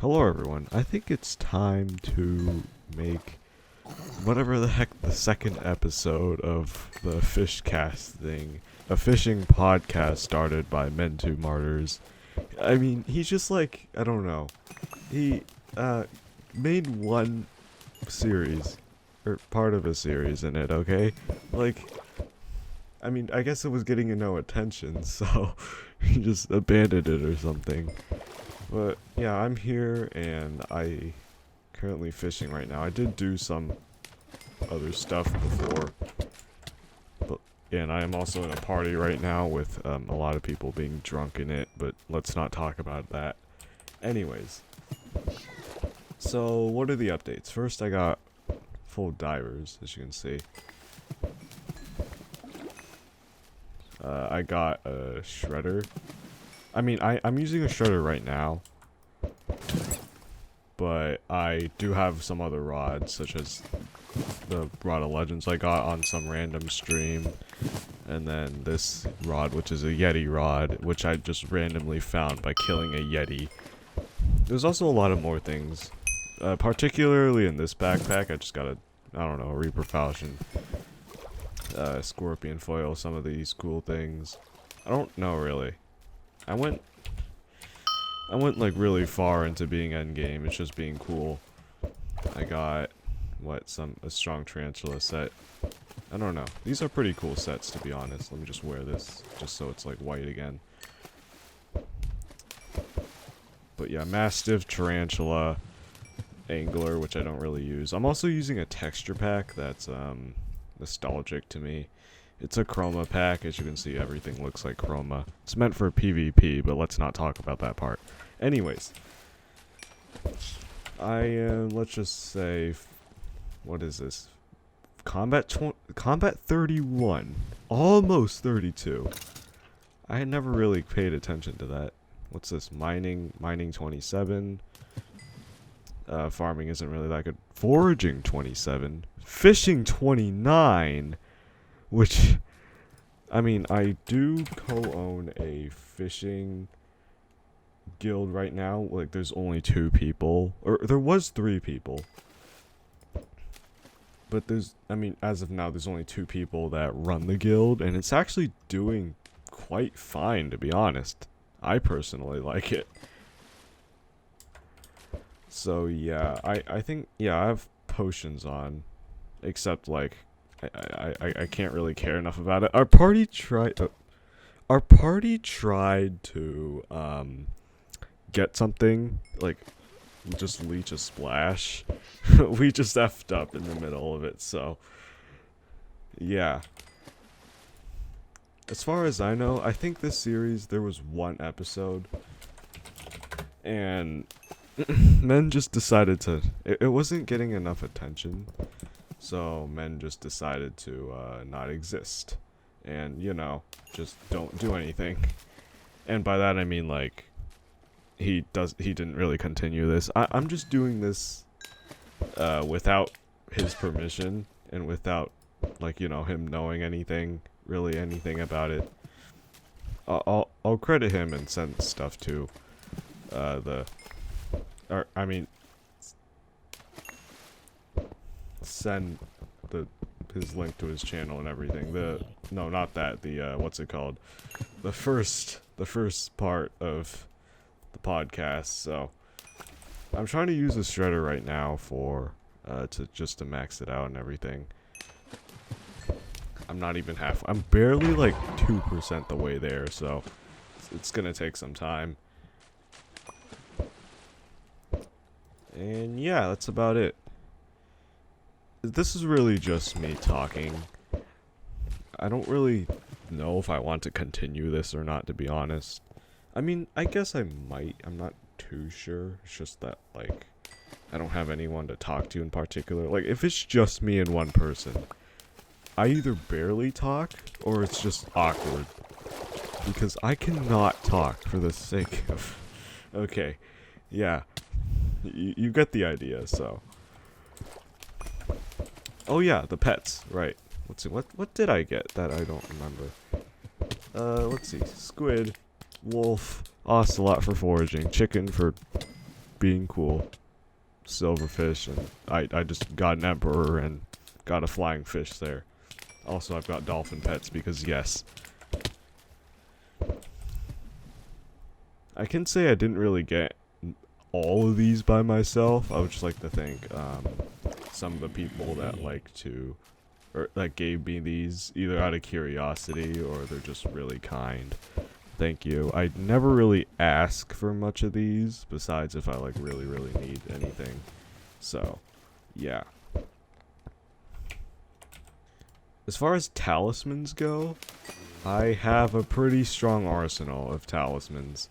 Hello everyone, I think it's time to make whatever the heck the second episode of the FishCast thing. A fishing podcast started by Men Two Martyrs. I mean, he's just like, I don't know. He made one series, or part of a series in it, okay? Like, I mean, I guess it was getting no attention, so he just abandoned it or something. But yeah, I'm here and I currently fishing right now. I did do some other stuff before, but and I am also in a party right now with a lot of people being drunk in it. But let's not talk about that. Anyways, so what are the updates? First, I got full divers, as you can see. I got a shredder. I mean, I'm using a shredder right now, but I do have some other rods, such as the rod of legends I got on some random stream, and then this rod, which is a Yeti rod, which I just randomly found by killing a Yeti. There's also a lot of more things, particularly in this backpack. I just got a, I don't know, a Reaper Falchion, scorpion foil, some of these cool things. I don't know really. I went like really far into being endgame. It's just being cool. I got a strong tarantula set. I don't know. These are pretty cool sets, to be honest. Let me just wear this just so it's like white again. But yeah, mastiff, tarantula, angler, which I don't really use. I'm also using a texture pack that's nostalgic to me. It's a chroma pack. As you can see, everything looks like chroma. It's meant for PvP, but let's not talk about that part. Anyways, let's just say, what is this? Combat 31, almost 32. I had never really paid attention to that. What's this? Mining 27. Farming isn't really that good. Foraging 27. Fishing 29. Which, I mean, I do co-own a fishing guild right now. Like, there's only 2 people. Or, there was 3 people. But as of now, there's only 2 people that run the guild. And it's actually doing quite fine, to be honest. I personally like it. So, yeah, I think, yeah, I have potions on. Except, like, I can't really care enough about it. Our party tried to get something, like just leech a splash. We just effed up in the middle of it, so yeah. As far as I know, I think this series there was 1 episode and men just decided to it wasn't getting enough attention. So men just decided to not exist, and you know, just don't do anything. And by that I mean like he didn't really continue this. I'm just doing this without his permission and without like, you know, him knowing anything about it. I'll credit him and send stuff to send his link to his channel and everything. No, not that. What's it called? The first part of the podcast. So I'm trying to use a shredder right now for to max it out and everything. I'm not even half. I'm barely like 2% the way there, so it's gonna take some time. And yeah, that's about it. This is really just me talking. I don't really know if I want to continue this or not, to be honest. I mean, I guess I might. I'm not too sure. It's just that, like, I don't have anyone to talk to in particular. Like, if it's just me and one person, I either barely talk or it's just awkward. Because I cannot talk for the sake of... Okay. Yeah. You get the idea, so... Oh yeah, the pets, right. Let's see, what did I get that I don't remember? Let's see, squid, wolf, ocelot for foraging, chicken for being cool. Silverfish, and I just got an emperor and got a flying fish there. Also, I've got dolphin pets because yes. I can say I didn't really get all of these by myself. I would just like to thank some of the people that like to, or that gave me these either out of curiosity or they're just really kind. Thank you. I never really ask for much of these, besides if I like really need anything. So, yeah. As far as talismans go, I have a pretty strong arsenal of talismans.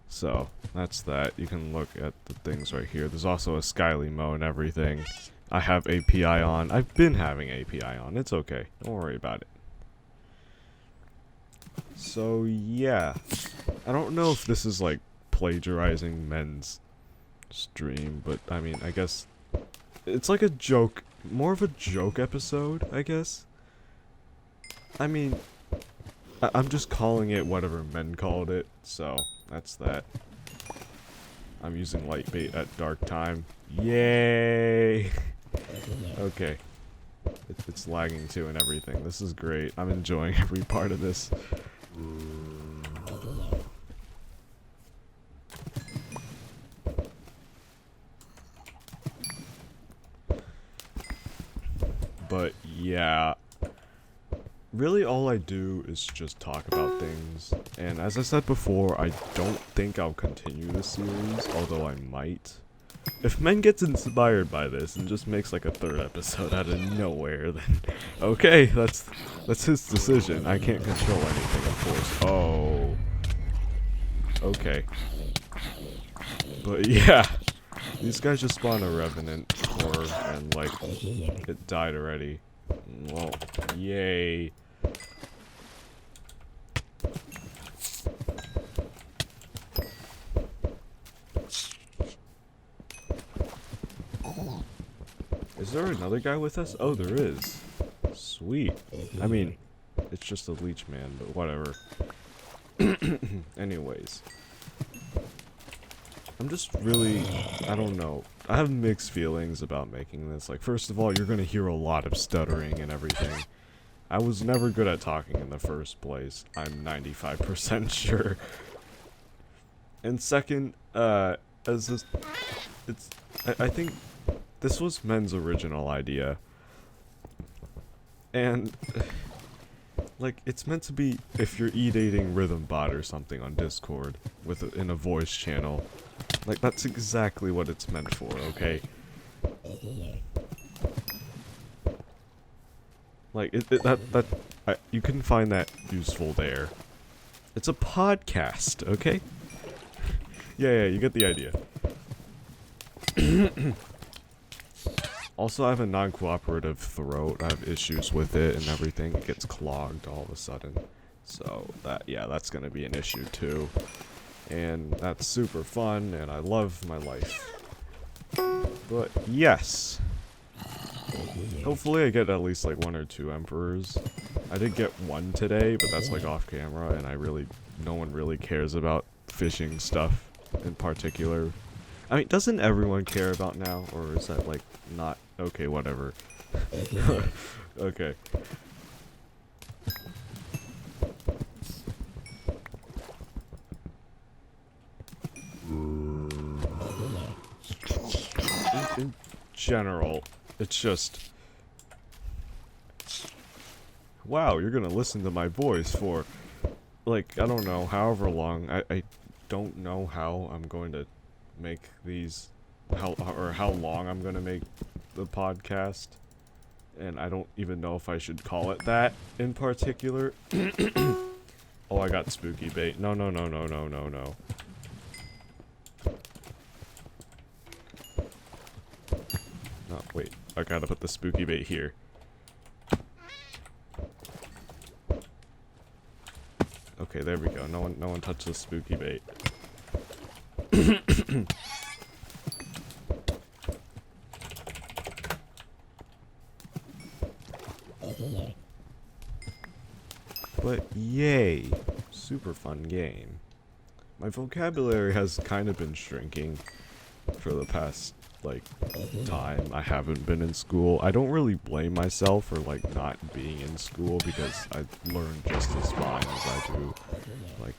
So, that's that. You can look at the things right here. There's also a Skyly Mo and everything. I have API on. I've been having API on. It's okay. Don't worry about it. So, yeah. I don't know if this is, like, plagiarizing men's stream, but, I mean, I guess it's like a joke. More of a joke episode, I guess. I mean, I'm just calling it whatever men called it, so that's that. I'm using light bait at dark time. Yay! Okay. It's lagging too and everything. This is great. I'm enjoying every part of this. But yeah, really all I do is just talk about things, and as I said before, I don't think I'll continue this series, although I might. If Men gets inspired by this and just makes like a third episode out of nowhere, then okay, that's his decision. I can't control anything, of course. Oh. Okay. But yeah, these guys just spawned a Revenant core, and like, it died already. Well, yay. Is there another guy with us? Oh, there is. Sweet. I mean, it's just a leech man, but whatever. Anyways. I'm just really, I don't know. I have mixed feelings about making this. Like, first of all, you're gonna hear a lot of stuttering and everything. I was never good at talking in the first place. I'm 95% sure. And second, I think this was Men's original idea. And, like, it's meant to be if you're e-dating Rhythm Bot or something on Discord in a voice channel. Like, that's exactly what it's meant for, okay? Like, you can find that useful there. It's a podcast, okay? Yeah, you get the idea. Also, I have a non-cooperative throat. I have issues with it and everything. It gets clogged all of a sudden. So, that's gonna be an issue too. And that's super fun, and I love my life. But, yes. Hopefully I get at least, like, 1 or 2 Emperors. I did get 1 today, but that's, like, off camera, and no one really cares about fishing stuff in particular. I mean, doesn't everyone care about now, or is that, like, not? Okay, whatever. Okay. In general, it's just, wow, you're gonna listen to my voice for, like, I don't know, however long. I don't know how I'm going to make these, how long I'm gonna make the podcast, and I don't even know if I should call it that in particular. Oh, I got spooky bait. No. Oh, wait. I gotta put the spooky bait here. Okay, there we go. No one touched the spooky bait. But yay. Super fun game. My vocabulary has kind of been shrinking. for the past, like, time I haven't been in school. I don't really blame myself for, like, not being in school because I learn just as fine as I do, like,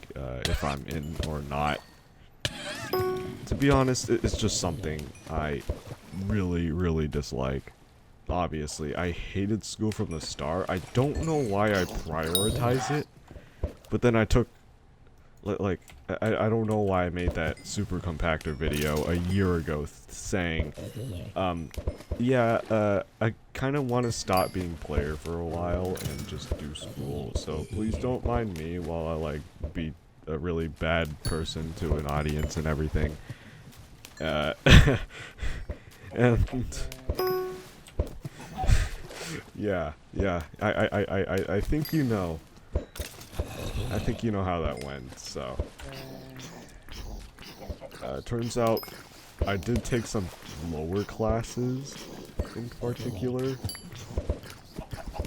if I'm in or not. To be honest, it's just something I really, really dislike. Obviously, I hated school from the start. I don't know why I prioritize it, but then I took, like, I don't know why I made that super compactor video a year ago saying, yeah, I kind of want to stop being player for a while and just do school, so please don't mind me while I, like, be a really bad person to an audience and everything. And yeah, I think you know. I think you know how that went, so. Turns out I did take some lower classes in particular.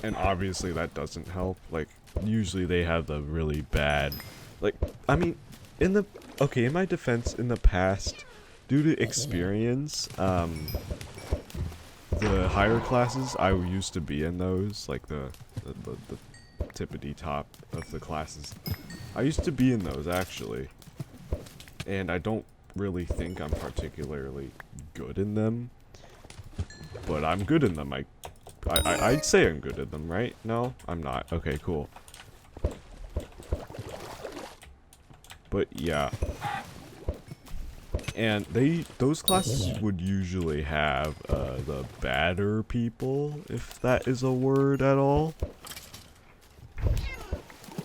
And obviously that doesn't help. Like, usually they have the really bad, like, I mean, in my defense, in the past, due to experience, the higher classes, I used to be in those, like the tippity top of the classes. I used to be in those, actually. And I don't really think I'm particularly good in them. But I'm good in them. I'd say I'm good in them, right? No? I'm not. Okay, cool. But yeah. And those classes would usually have the badder people, if that is a word at all.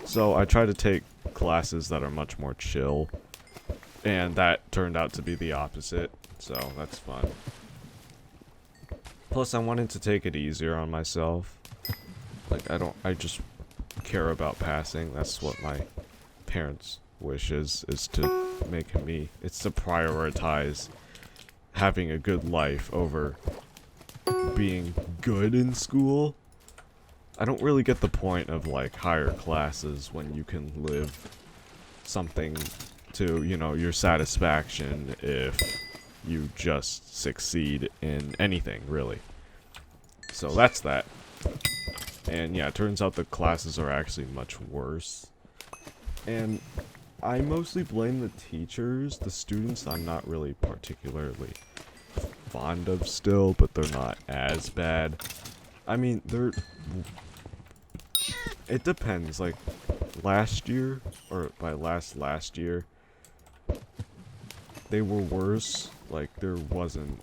So I try to take classes that are much more chill, and that turned out to be the opposite, so that's fun. Plus I wanted to take it easier on myself. Like, I just care about passing. That's what my parents' wish is to make me. It's to prioritize having a good life over being good in school. I don't really get the point of, like, higher classes when you can live something to, you know, your satisfaction if you just succeed in anything, really. So that's that. And yeah, it turns out the classes are actually much worse. And I mostly blame the teachers. The students I'm not really particularly fond of still, but they're not as bad. I mean, it depends. Like, last year, or by last year, they were worse. Like, there wasn't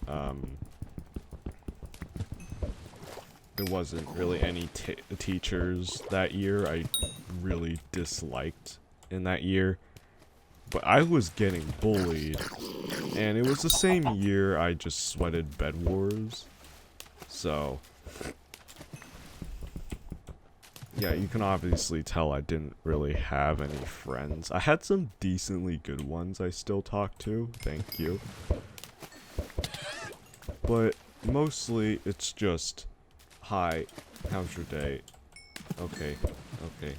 really any teachers that year I really disliked in that year. But I was getting bullied, and it was the same year I just sweated Bed Wars. So yeah, you can obviously tell I didn't really have any friends. I had some decently good ones I still talk to, thank you. But mostly it's just, hi, how's your day? Okay,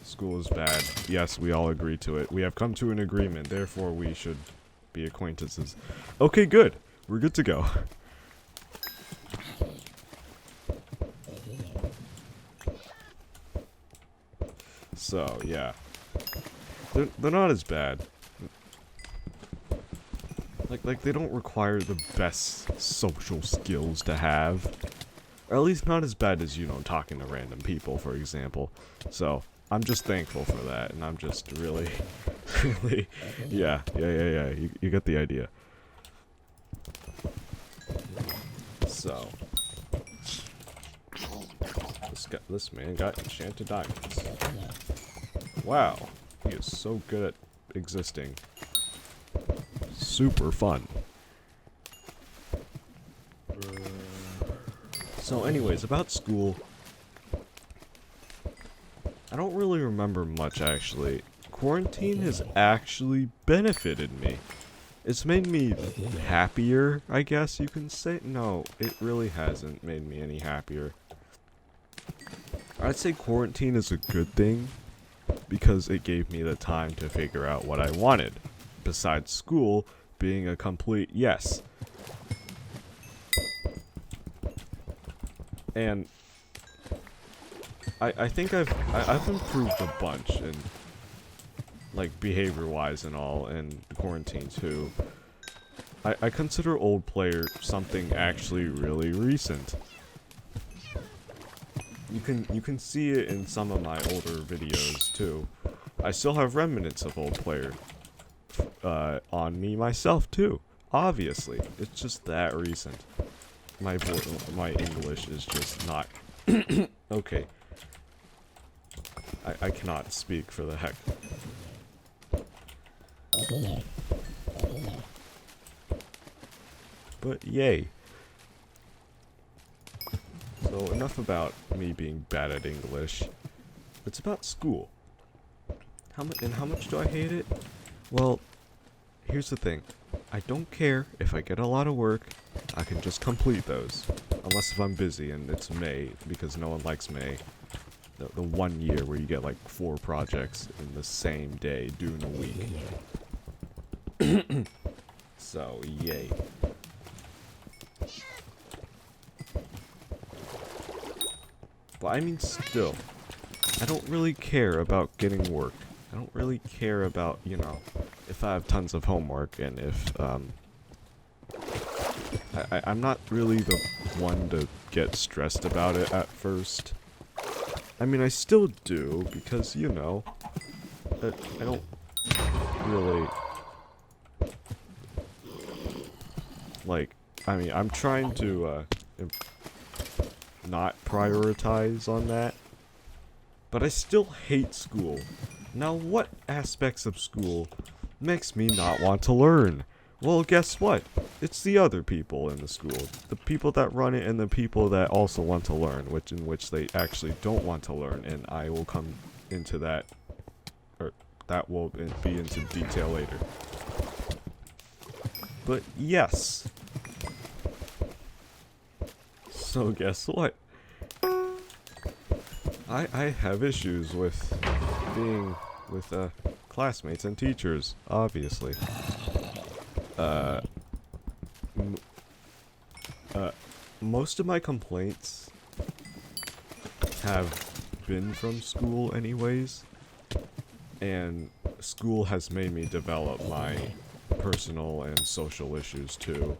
school is bad. Yes, we all agree to it. We have come to an agreement, therefore we should be acquaintances. Okay, good. We're good to go. So, yeah. They're not as bad. Like, they don't require the best social skills to have. Or at least not as bad as, you know, talking to random people, for example. So, I'm just thankful for that, and I'm just really, yeah, you get the idea. So, this man got enchanted diamonds. Wow, he is so good at existing. Super fun. So anyways, about school, I don't really remember much, actually. Quarantine has actually benefited me. It's made me happier, I guess you can say. No, it really hasn't made me any happier. I'd say quarantine is a good thing, because it gave me the time to figure out what I wanted, besides school being a complete yes. And I think I've improved a bunch in, like, behavior-wise and all, and quarantine too. I consider old player something actually really recent. You can see it in some of my older videos too. I still have remnants of old player on me myself too. Obviously, it's just that recent. My English is just not okay. I cannot speak for the heck. But yay. So enough about me being bad at English. It's about school. How much do I hate it? Well, here's the thing. I don't care if I get a lot of work. I can just complete those. Unless if I'm busy and it's May, because no one likes May. The 1 year where you get like 4 projects in the same day due in a week. So, yay. But I mean still, I don't really care about getting work. I don't really care about, you know, if I have tons of homework and if, I'm not really the one to get stressed about it at first. I mean, I still do, because, you know, I don't really, like, I mean, I'm trying to, not prioritize on that, but I still hate school. Now, what aspects of school makes me not want to learn? Well, guess what? It's the other people in the school. The people that run it and the people that also want to learn, in which they actually don't want to learn, and I will come into that, or that will be into detail later. But yes. So guess what? I have issues with being with classmates and teachers, obviously. Most of my complaints have been from school anyways, and school has made me develop my personal and social issues too,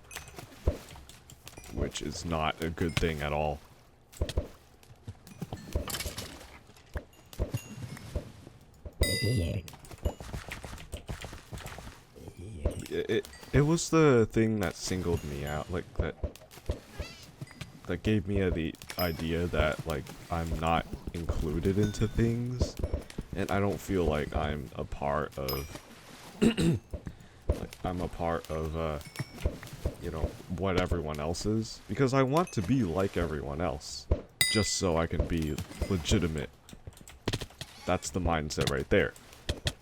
which is not a good thing at all. It was the thing that singled me out, like that gave me the idea that, like, I'm not included into things, and I don't feel like I'm a part of like I'm a part of you know, what everyone else is, because I want to be like everyone else just so I can be legitimate. That's the mindset right there.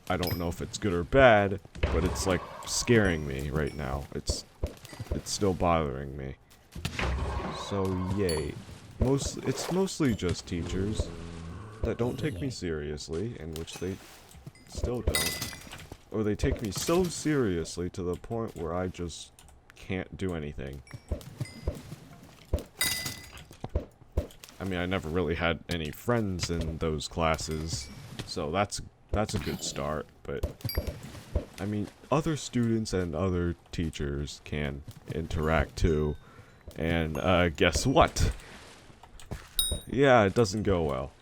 I don't know if it's good or bad, but it's like scaring me right now. It's still bothering me. So yay. It's mostly just teachers that don't take me seriously, and which they still don't. Or they take me so seriously to the point where I just can't do anything. I mean, I never really had any friends in those classes, so that's a good start, but I mean, other students and other teachers can interact too, and guess what? Yeah, it doesn't go well.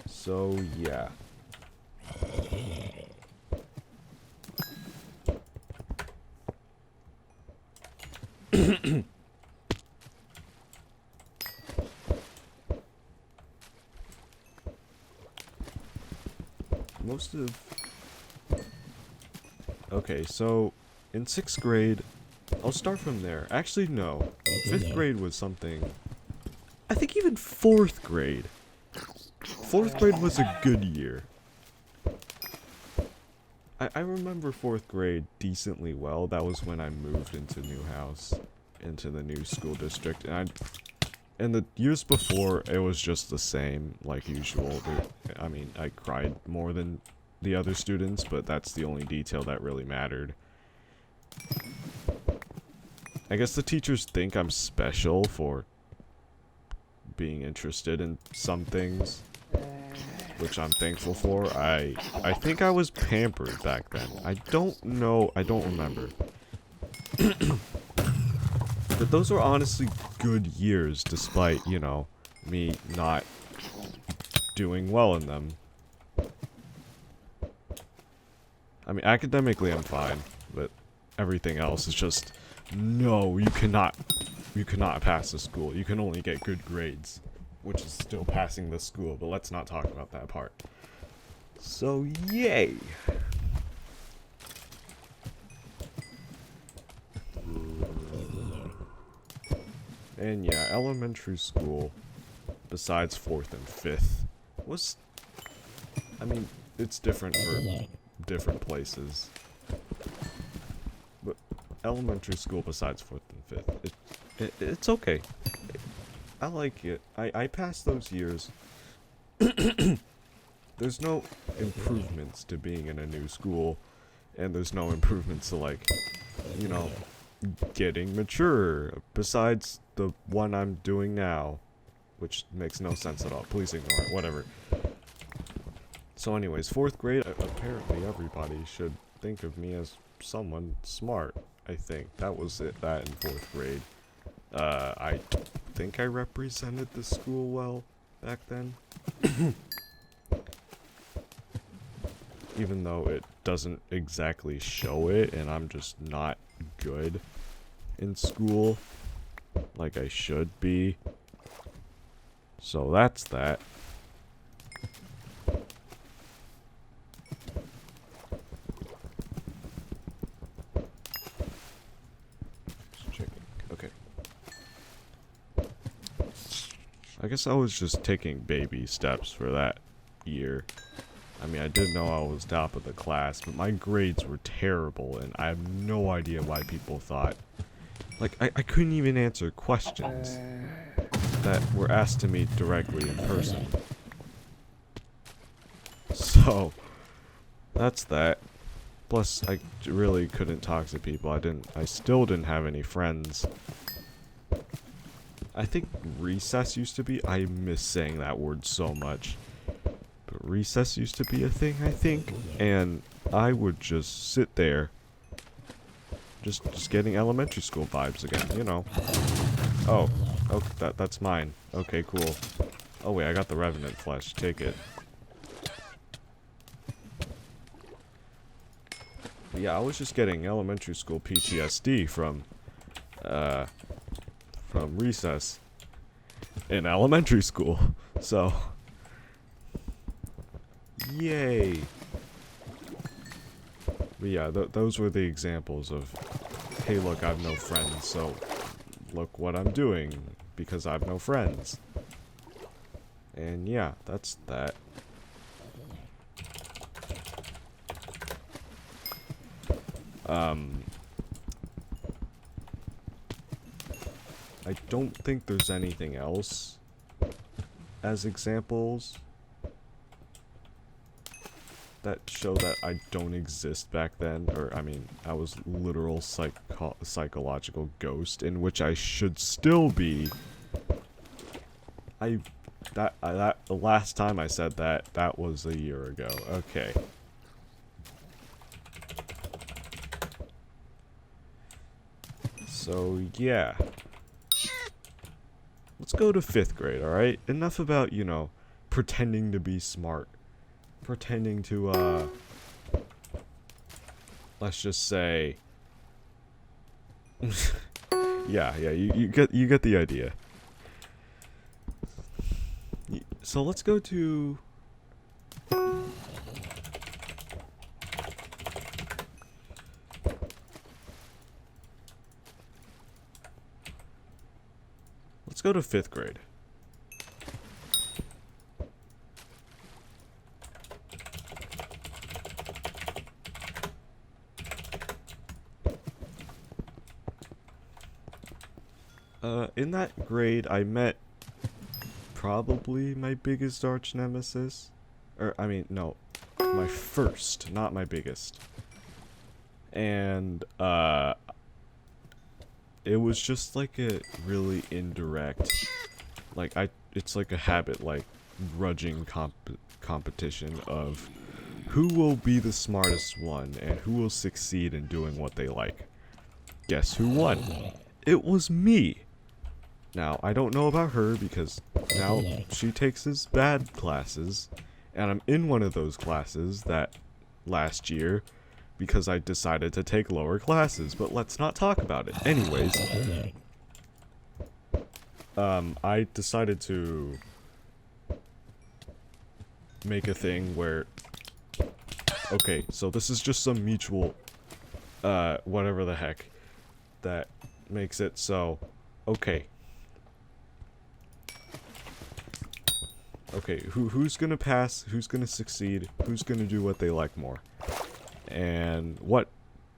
So yeah. Okay, so in 6th grade, I'll start from there. Actually, no. 5th grade was something. I think even 4th grade. 4th grade was a good year. I remember 4th grade decently well. That was when I moved into new house, into the new school district, and the years before, it was just the same, like usual. I mean, I cried more than the other students, but that's the only detail that really mattered. I guess the teachers think I'm special for being interested in some things, which I'm thankful for. I think I was pampered back then. I don't know. I don't remember. But those were honestly good years, despite, you know, me not doing well in them. I mean, academically I'm fine, but everything else is just, no, you cannot pass the school. You can only get good grades, which is still passing the school, but let's not talk about that part. So, yay! And yeah, elementary school, besides 4th and 5th, was, I mean, it's different for different places. But elementary school besides 4th and 5th, it's okay. I like it. I passed those years. There's no improvements to being in a new school, and there's no improvements to, like, you know, getting mature, besides the one I'm doing now, which makes no sense at all. Please ignore it, whatever. So anyways, 4th grade, apparently everybody should think of me as someone smart, I think. That was it, that in 4th grade. I think I represented the school well back then. Even though it doesn't exactly show it, and I'm just not good in school like I should be. So that's that. Just checking. Okay. I guess I was just taking baby steps for that year. I mean, I did know I was top of the class, but my grades were terrible, and I have no idea why people thought. Like, I couldn't even answer questions that were asked to me directly in person. So, that's that. Plus, I really couldn't talk to people. I still didn't have any friends. I think recess used to be, I miss saying that word so much. But recess used to be a thing, I think. And I would just sit there. Just getting elementary school vibes again, you know. Oh, that's mine. Okay, cool. Oh wait, I got the Revenant flesh. Take it. But yeah, I was just getting elementary school PTSD from recess in elementary school. So, yay. But yeah, those were the examples of, hey look, I have no friends, so look what I'm doing, because I have no friends. And yeah, that's that. I don't think there's anything else as examples that show that I don't exist back then, or I mean, I was literal psychological ghost, in which I should still be. The last time I said that was a year ago. Okay. So yeah, let's go to 5th grade. All right, enough about, you know, pretending to be smart. Pretending to, let's just say, yeah, you get the idea. So let's go to, let's go to 5th grade. In that grade, I met probably my biggest arch nemesis. Or, I mean, no, my first, not my biggest. And it was just like a really indirect, like it's like a habit, like grudging competition of who will be the smartest one and who will succeed in doing what they like. Guess who won? It was me. Now, I don't know about her because now she takes his bad classes, and I'm in one of those classes that last year because I decided to take lower classes, but let's not talk about it. Anyways, I decided to make a thing where, okay, so this is just some mutual, whatever the heck, that makes it so, okay. Okay, who's gonna pass, who's gonna succeed, who's gonna do what they like more? And what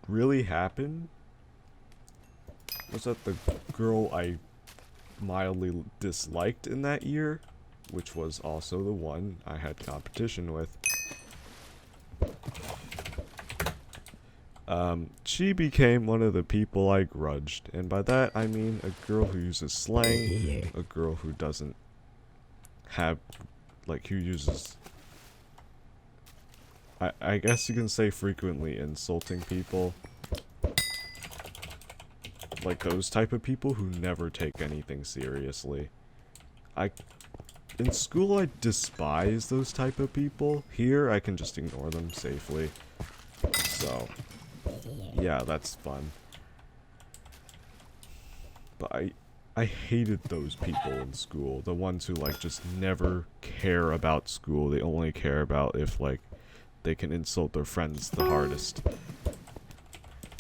really happened was that the girl I mildly disliked in that year, which was also the one I had competition with, she became one of the people I grudged. And by that I mean a girl who uses slang, a girl who doesn't have, like, who uses, I guess you can say frequently insulting people. Like those type of people who never take anything seriously. In school I despise those type of people. Here I can just ignore them safely. So, yeah, that's fun. But I hated those people in school. The ones who, like, just never care about school. They only care about if, like, they can insult their friends the hardest.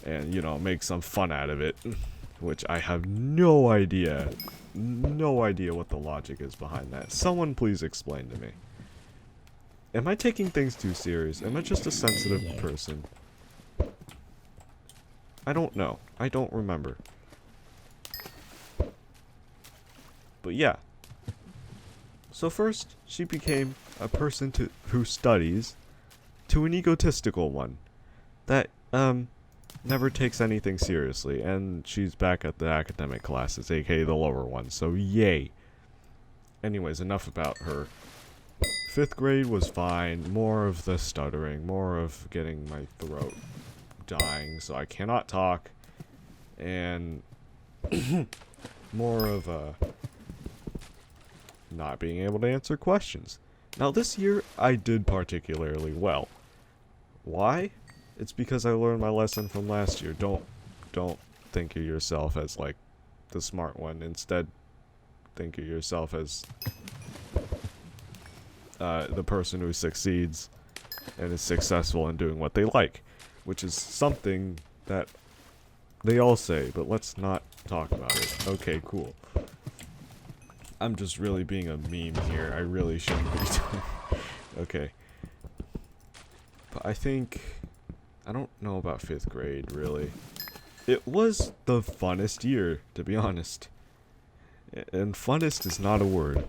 And, you know, make some fun out of it. Which I have no idea what the logic is behind that. Someone please explain to me. Am I taking things too serious? Am I just a sensitive person? I don't know. I don't remember. But yeah. So first, she became a person who studies to an egotistical one that never takes anything seriously, and she's back at the academic classes, aka the lower ones, so yay. Anyways, enough about her. 5th grade was fine, more of the stuttering, more of getting my throat dying so I cannot talk, and more of not being able to answer questions. Now this year, I did particularly well. Why? It's because I learned my lesson from last year. Don't think of yourself as, like, the smart one. Instead, think of yourself as the person who succeeds and is successful in doing what they like, which is something that they all say, but let's not talk about it. Okay, cool. I'm just really being a meme here. I really shouldn't be doing. Okay. But I don't know about 5th grade, really. It was the funnest year, to be honest. And funnest is not a word,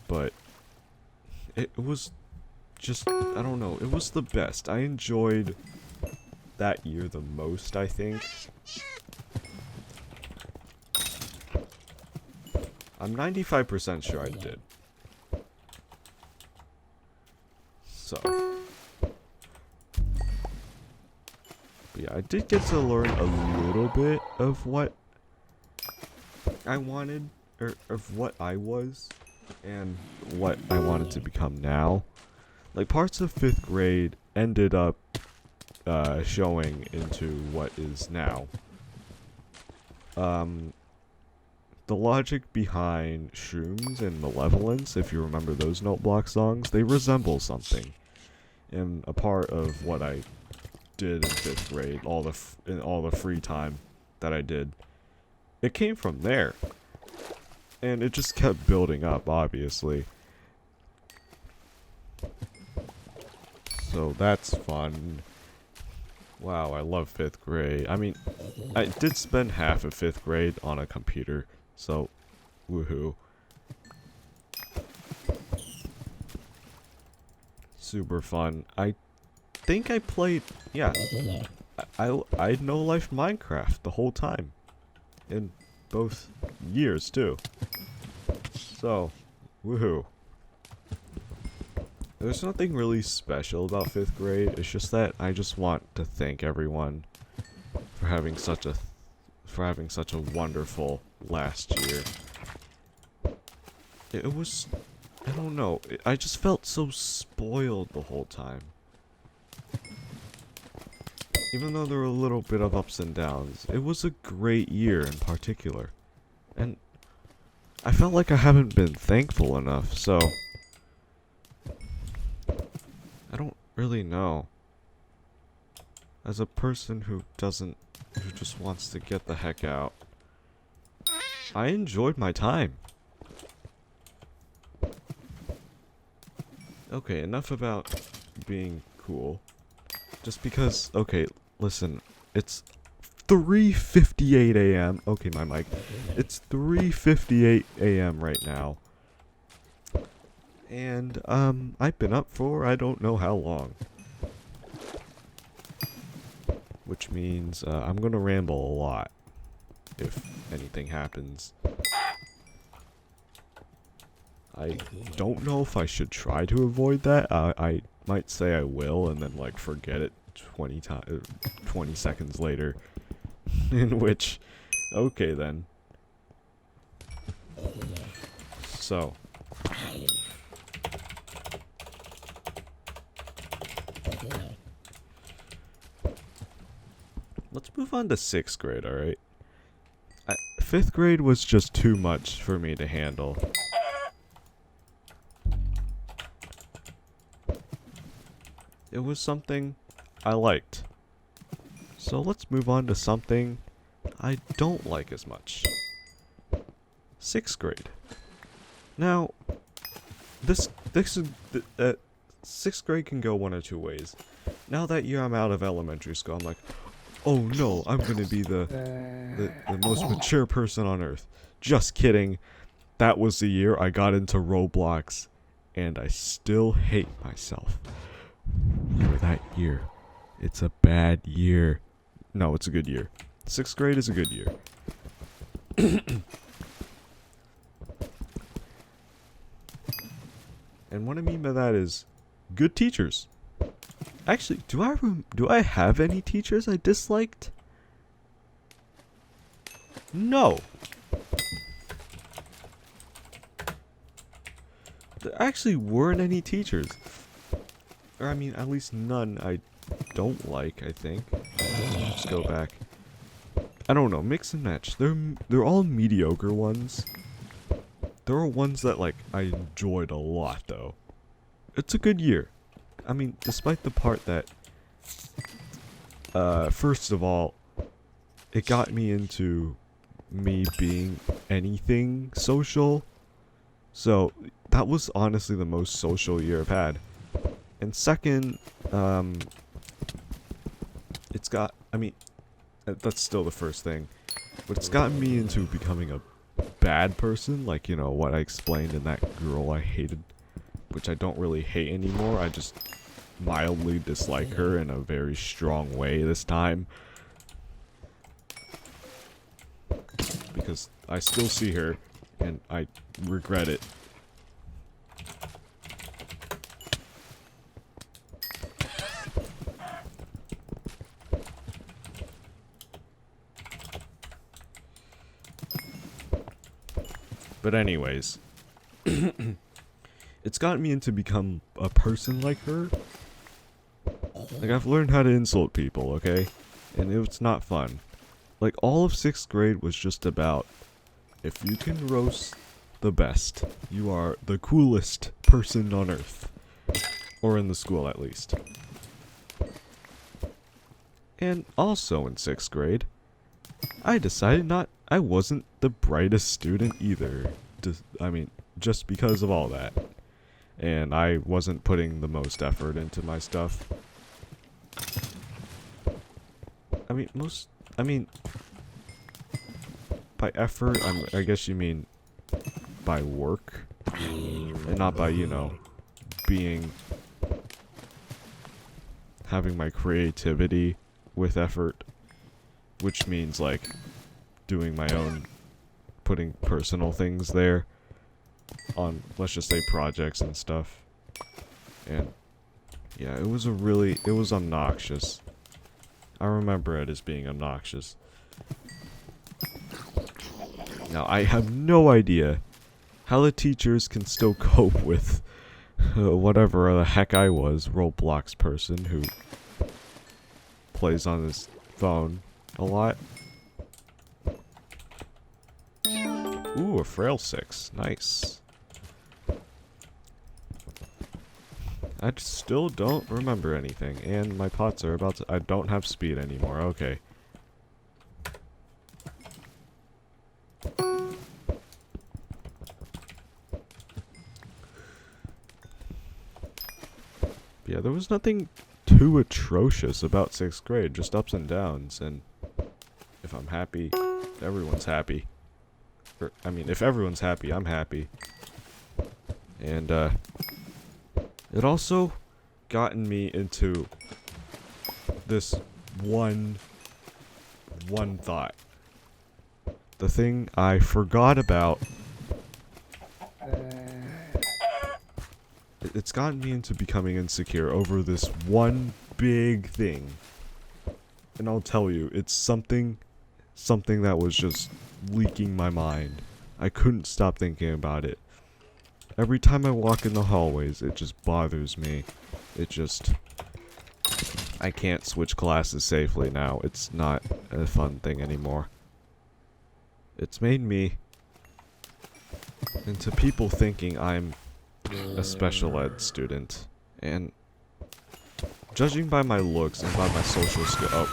but it was just, I don't know, it was the best. I enjoyed that year the most, I think. I'm 95% sure I did. So. But yeah, I did get to learn a little bit of what I wanted, or of what I was, and what I wanted to become now. Like, parts of 5th grade ended up showing into what is now. The logic behind Shrooms and Malevolence, if you remember those Note Block songs, they resemble something. And a part of what I did in 5th grade, in all the free time that I did, it came from there. And it just kept building up, obviously. So that's fun. Wow, I love 5th grade. I mean, I did spend half of 5th grade on a computer, so woohoo. Super fun. I think I played, yeah, I no life Minecraft the whole time, in both years too. So, woohoo. There's nothing really special about 5th grade. It's just that I just want to thank everyone for having such a wonderful last year. It was, I don't know, I just felt so spoiled the whole time. Even though there were a little bit of ups and downs, it was a great year in particular. And I felt like I haven't been thankful enough, so I don't really know. As a person who just wants to get the heck out, I enjoyed my time. Okay, enough about being cool. Just because, okay, listen, it's 3:58 a.m. Okay, my mic. It's 3:58 a.m. right now. And, I've been up for I don't know how long. Which means, I'm gonna ramble a lot. If anything happens. I don't know if I should try to avoid that. I might say I will and then, like, forget it 20 seconds later. In which, okay then. So. Let's move on to 6th grade, alright? 5th grade was just too much for me to handle. It was something I liked. So let's move on to something I don't like as much. 6th grade. Now, this is 6th grade can go one or two ways. Now that year I'm out of elementary school, I'm like, oh no, I'm gonna be the most mature person on earth. Just kidding. That was the year I got into Roblox, and I still hate myself for that year. It's a bad year. No, it's a good year. 6th grade is a good year. And what I mean by that is good teachers. Actually, do I have any teachers I disliked? No. There actually weren't any teachers. Or I mean, at least none I don't like, I think. Let's go back. I don't know, mix and match. They're all mediocre ones. There are ones that, like, I enjoyed a lot, though. It's a good year. I mean, despite the part that, first of all, it got me into me being anything social. So, that was honestly the most social year I've had. And second, it's got, I mean, that's still the first thing. But it's gotten me into becoming a bad person, like, you know, what I explained in that girl I hated. Which I don't really hate anymore, I just mildly dislike her in a very strong way this time. Because I still see her, and I regret it. But anyways, it's gotten me into become a person like her. Like, I've learned how to insult people, okay? And it's not fun. Like, all of 6th grade was just about, if you can roast the best, you are the coolest person on earth. Or in the school, at least. And also in 6th grade, I decided I wasn't the brightest student either. Just because of all that. And I wasn't putting the most effort into my stuff. By effort, I guess you mean by work. And not by, you know, having my creativity with effort, which means like doing my own, putting personal things there on, let's just say, projects and stuff. And yeah, it was obnoxious. I remember it as being obnoxious. Now, I have no idea how the teachers can still cope with whatever the heck I was, Roblox person who plays on his phone a lot. Ooh, a frail 6. Nice. I still don't remember anything, and my pots are about to... I don't have speed anymore, okay. Yeah, there was nothing too atrocious about 6th grade, just ups and downs, and if I'm happy, everyone's happy. Or, I mean, if everyone's happy, I'm happy. And, it also gotten me into this one thought. The thing I forgot about. It's gotten me into becoming insecure over this one big thing. And I'll tell you, it's something that was just leaking my mind. I couldn't stop thinking about it. Every time I walk in the hallways, it just bothers me. I can't switch classes safely now. It's not a fun thing anymore. It's made me into people thinking I'm a special ed student. And judging by my looks and by my social skill... Oh.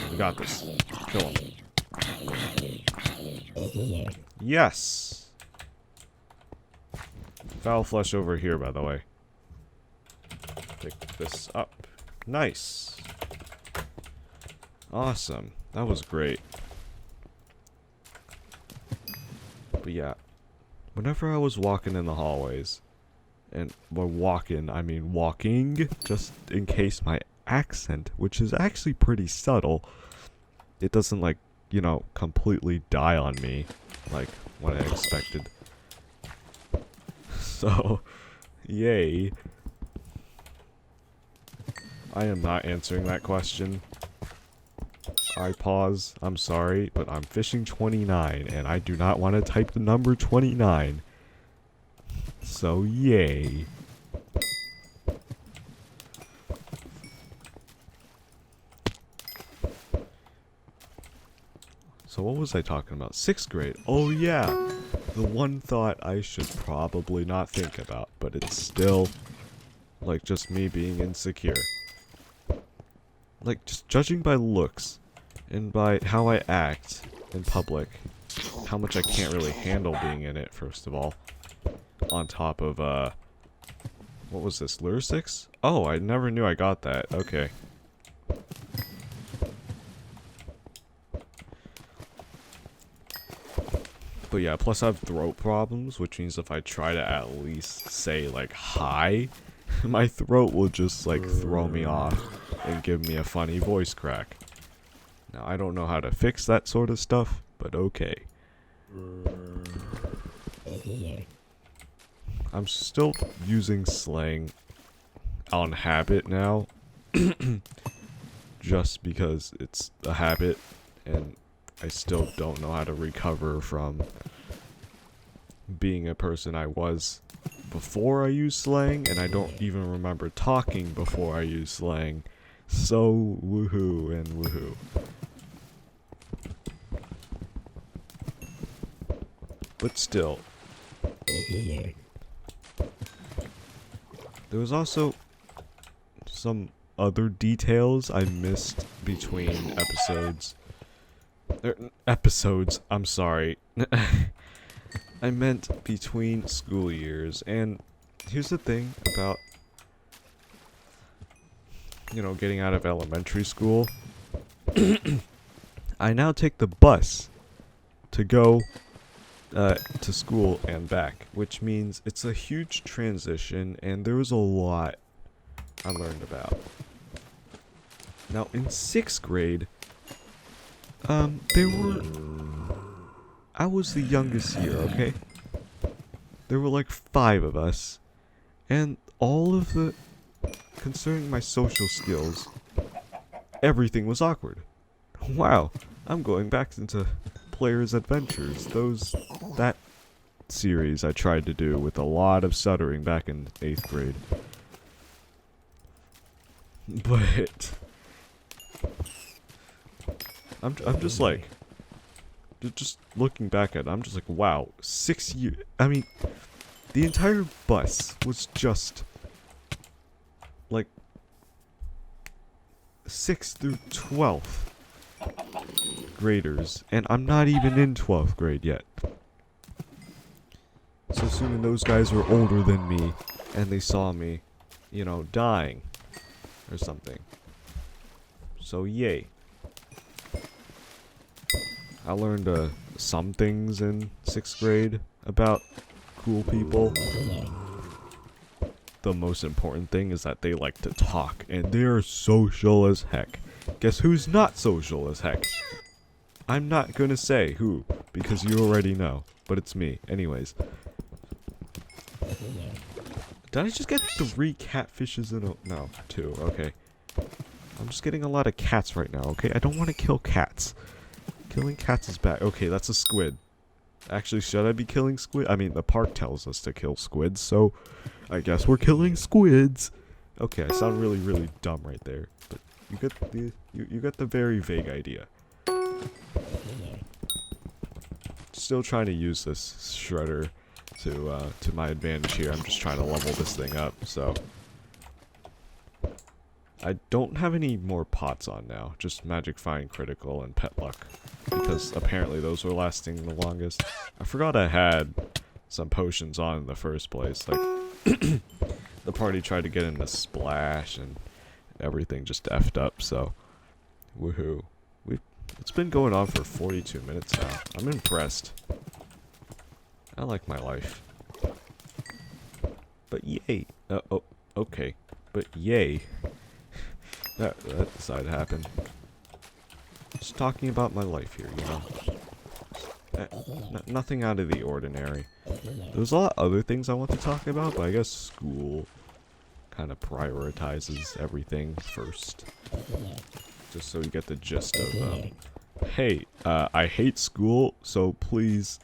We got this. Kill him. Yes! Foul flesh over here, by the way. Pick this up. Nice! Awesome. That was great. But yeah, whenever I was walking in the hallways, and by walking, I mean walking, just in case my accent, which is actually pretty subtle, it doesn't, like, you know, completely die on me, like what I expected. So, yay. I am not answering that question. I pause. I'm sorry, but I'm fishing 29, and I do not want to type the number 29. So, yay. So what was I talking about? 6th grade. Oh yeah. The one thought I should probably not think about, but it's still, like, just me being insecure. Like, just judging by looks and by how I act in public, how much I can't really handle being in it, first of all. On top of, what was this, Lure 6? Oh, I never knew I got that. Okay. But yeah, plus I have throat problems, which means if I try to at least say, like, hi, my throat will just, like, throw me off and give me a funny voice crack. Now, I don't know how to fix that sort of stuff, but okay. I'm still using slang on habit now, just because it's a habit, and I still don't know how to recover from being a person I was before I used slang, and I don't even remember talking before I used slang. So, woohoo and woohoo. But still. There was also some other details I missed between episodes. Episodes, I'm sorry. I meant between school years, and here's the thing about, you know, getting out of elementary school. I now take the bus to go to school and back, which means it's a huge transition, and there was a lot I learned about. Now, in 6th grade, I was the youngest year, okay? There were like 5 of us, and concerning my social skills, everything was awkward. Wow, I'm going back into Player's Adventures, that series I tried to do with a lot of stuttering back in 8th grade. But I'm just like, just looking back at it, I'm just like, wow, 6 years. I mean, the entire bus was just like 6th through 12th graders, and I'm not even in 12th grade yet. So assuming those guys were older than me, and they saw me, you know, dying or something. So yay. I learned some things in 6th grade about cool people. The most important thing is that they like to talk, and they're social as heck. Guess who's not social as heck? I'm not gonna say who, because you already know, but it's me. Anyways. Did I just get 3 catfishes in a... No, 2, okay. I'm just getting a lot of cats right now, okay? I don't want to kill cats. Killing cats is bad. Okay, that's a squid. Actually, should I be killing squid? I mean, the park tells us to kill squids, so I guess we're killing squids. Okay, I sound really, really dumb right there, but you got the very vague idea. Still trying to use this shredder to my advantage here. I'm just trying to level this thing up, so I don't have any more pots on now, just magic find critical and pet luck, because apparently those were lasting the longest. I forgot I had some potions on in the first place. Like the party tried to get into splash and everything just effed up, so woohoo. It's been going on for 42 minutes now. I'm impressed. I like my life. But yay. Oh, okay. But yay. That decided to happen. Just talking about my life here, you know. Nothing out of the ordinary. There's a lot of other things I want to talk about, but I guess school kind of prioritizes everything first. Just so you get the gist of, hey, I hate school, so please,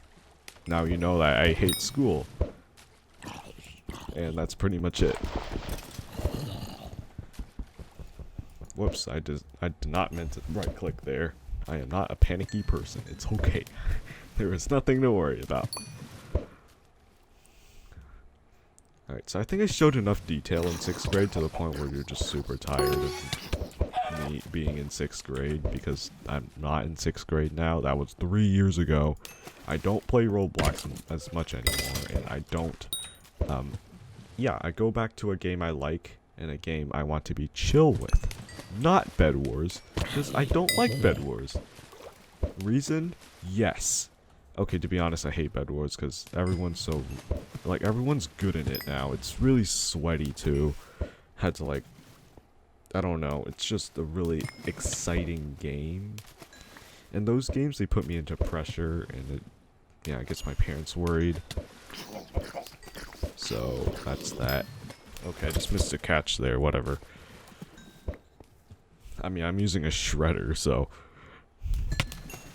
now you know that I hate school. And that's pretty much it. Whoops, I did not meant to right click there. I am not a panicky person. It's okay. There is nothing to worry about. Alright, so I think I showed enough detail in 6th grade to the point where you're just super tired of me being in 6th grade, because I'm not in 6th grade now. That was 3 years ago. I don't play Roblox as much anymore, and I don't, yeah, I go back to a game I like and a game I want to be chill with. Not Bed Wars, because I don't like Bed Wars. Reason? Yes. Okay, to be honest, I hate Bed Wars because everyone's so, like, everyone's good in it now. It's really sweaty too. Had to, like, I don't know, it's just a really exciting game. And those games, they put me into pressure, and yeah, it gets my parents worried. So, that's that. Okay, I just missed a catch there, whatever. I mean, I'm using a shredder, so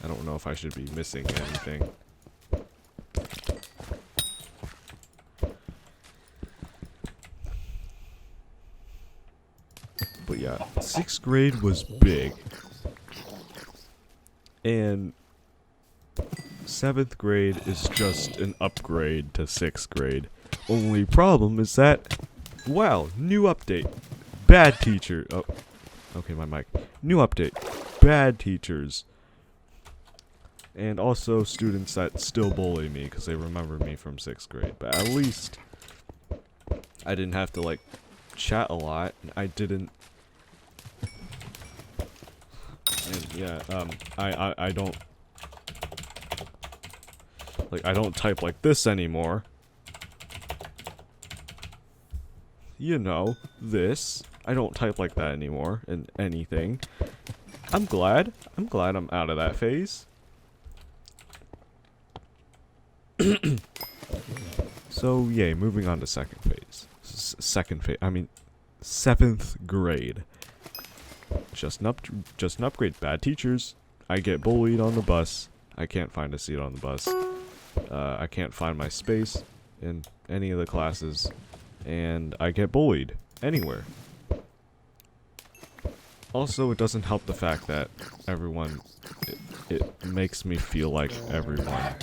I don't know if I should be missing anything. But yeah, 6th grade was big. And 7th grade is just an upgrade to 6th grade. Only problem is that, wow, new update. Bad teacher. Oh, okay, my mic. New update. Bad teachers. And also students that still bully me because they remember me from 6th grade. But at least I didn't have to, like, chat a lot. I didn't. And yeah, I don't. Like, I don't type like this anymore. You know, this. I don't type like that anymore in anything. I'm glad I'm out of that phase. So, yay, moving on to second phase. I mean, 7th grade. Just an upgrade. Bad teachers. I get bullied on the bus. I can't find a seat on the bus. I can't find my space in any of the classes. And I get bullied anywhere. Also, it doesn't help the fact that everyone... It makes me feel like everyone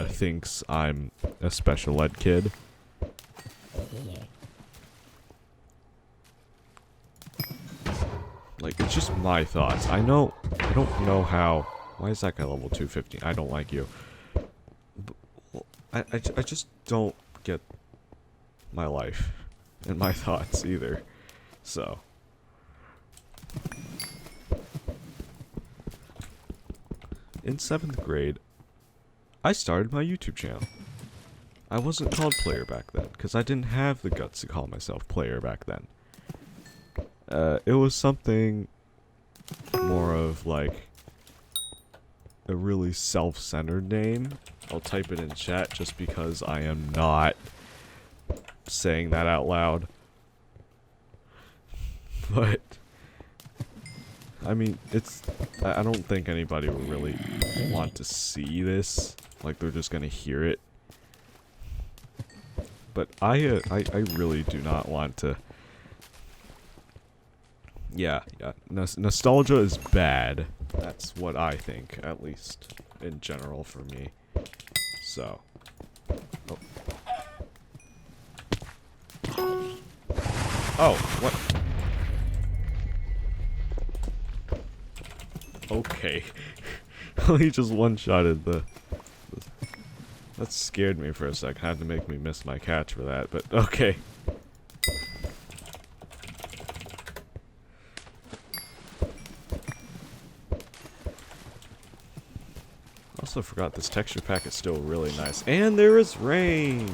thinks I'm a special ed kid. Like, it's just my thoughts. I don't know how... Why is that guy level 215? I don't like you. I just don't get my life and my thoughts either. So... In 7th grade, I started my YouTube channel. I wasn't called Player back then, because I didn't have the guts to call myself Player back then. It was something more of like a really self-centered name. I'll type it in chat just because I am not saying that out loud. But I mean, I don't think anybody will really want to see this. Like, they're just gonna hear it. But I really do not want to... Yeah. Nostalgia is bad. That's what I think, at least, in general for me. So. Oh, what? Okay. He just one-shotted the... That scared me for a sec. Had to make me miss my catch for that, but okay. Also forgot this texture pack is still really nice. And there is rain!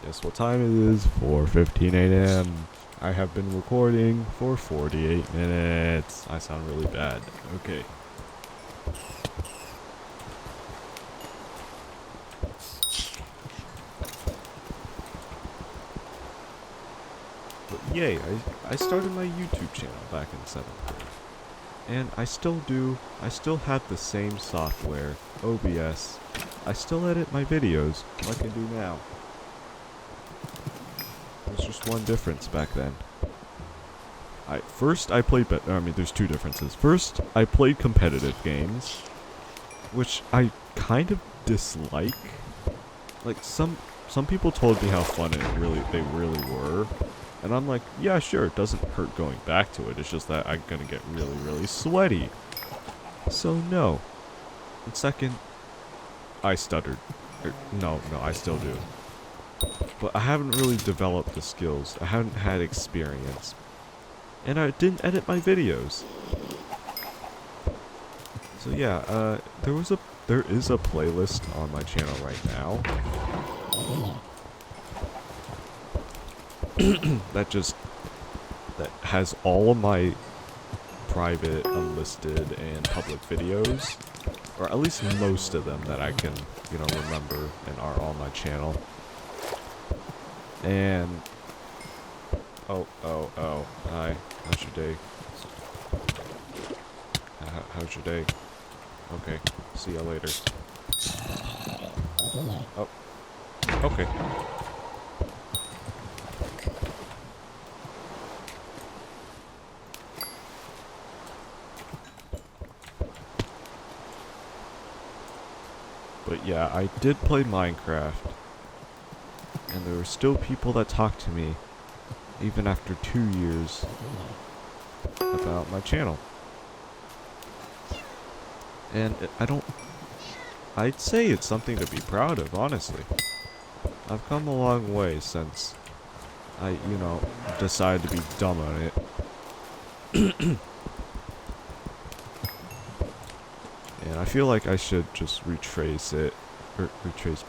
Guess what time it is? 4:15 a.m. I have been recording for 48 minutes. I sound really bad. Okay. But yay, I started my YouTube channel back in 7th grade. And I still do. I still have the same software, OBS. I still edit my videos like I do now. There's just one difference back then. First I played, there's two differences. First, I played competitive games, which I kind of dislike. Like, some people told me how fun they really were, and I'm like, yeah, sure, it doesn't hurt going back to it. It's just that I'm gonna get really sweaty. So no. And second, I stuttered. No, I still do. But I haven't really developed the skills. I haven't had experience. And I didn't edit my videos. So yeah, there is a playlist on my channel right now. that has all of my private, unlisted, and public videos. Or at least most of them that I can, remember and are on my channel. And oh, hi, how's your day? How's your day? Okay, see ya later. Oh, okay. But yeah, I did play Minecraft. And there were still people that talked to me, even after 2 years, about my channel. And I'd say it's something to be proud of, honestly. I've come a long way since I, decided to be dumb on it. And I feel like I should just retrace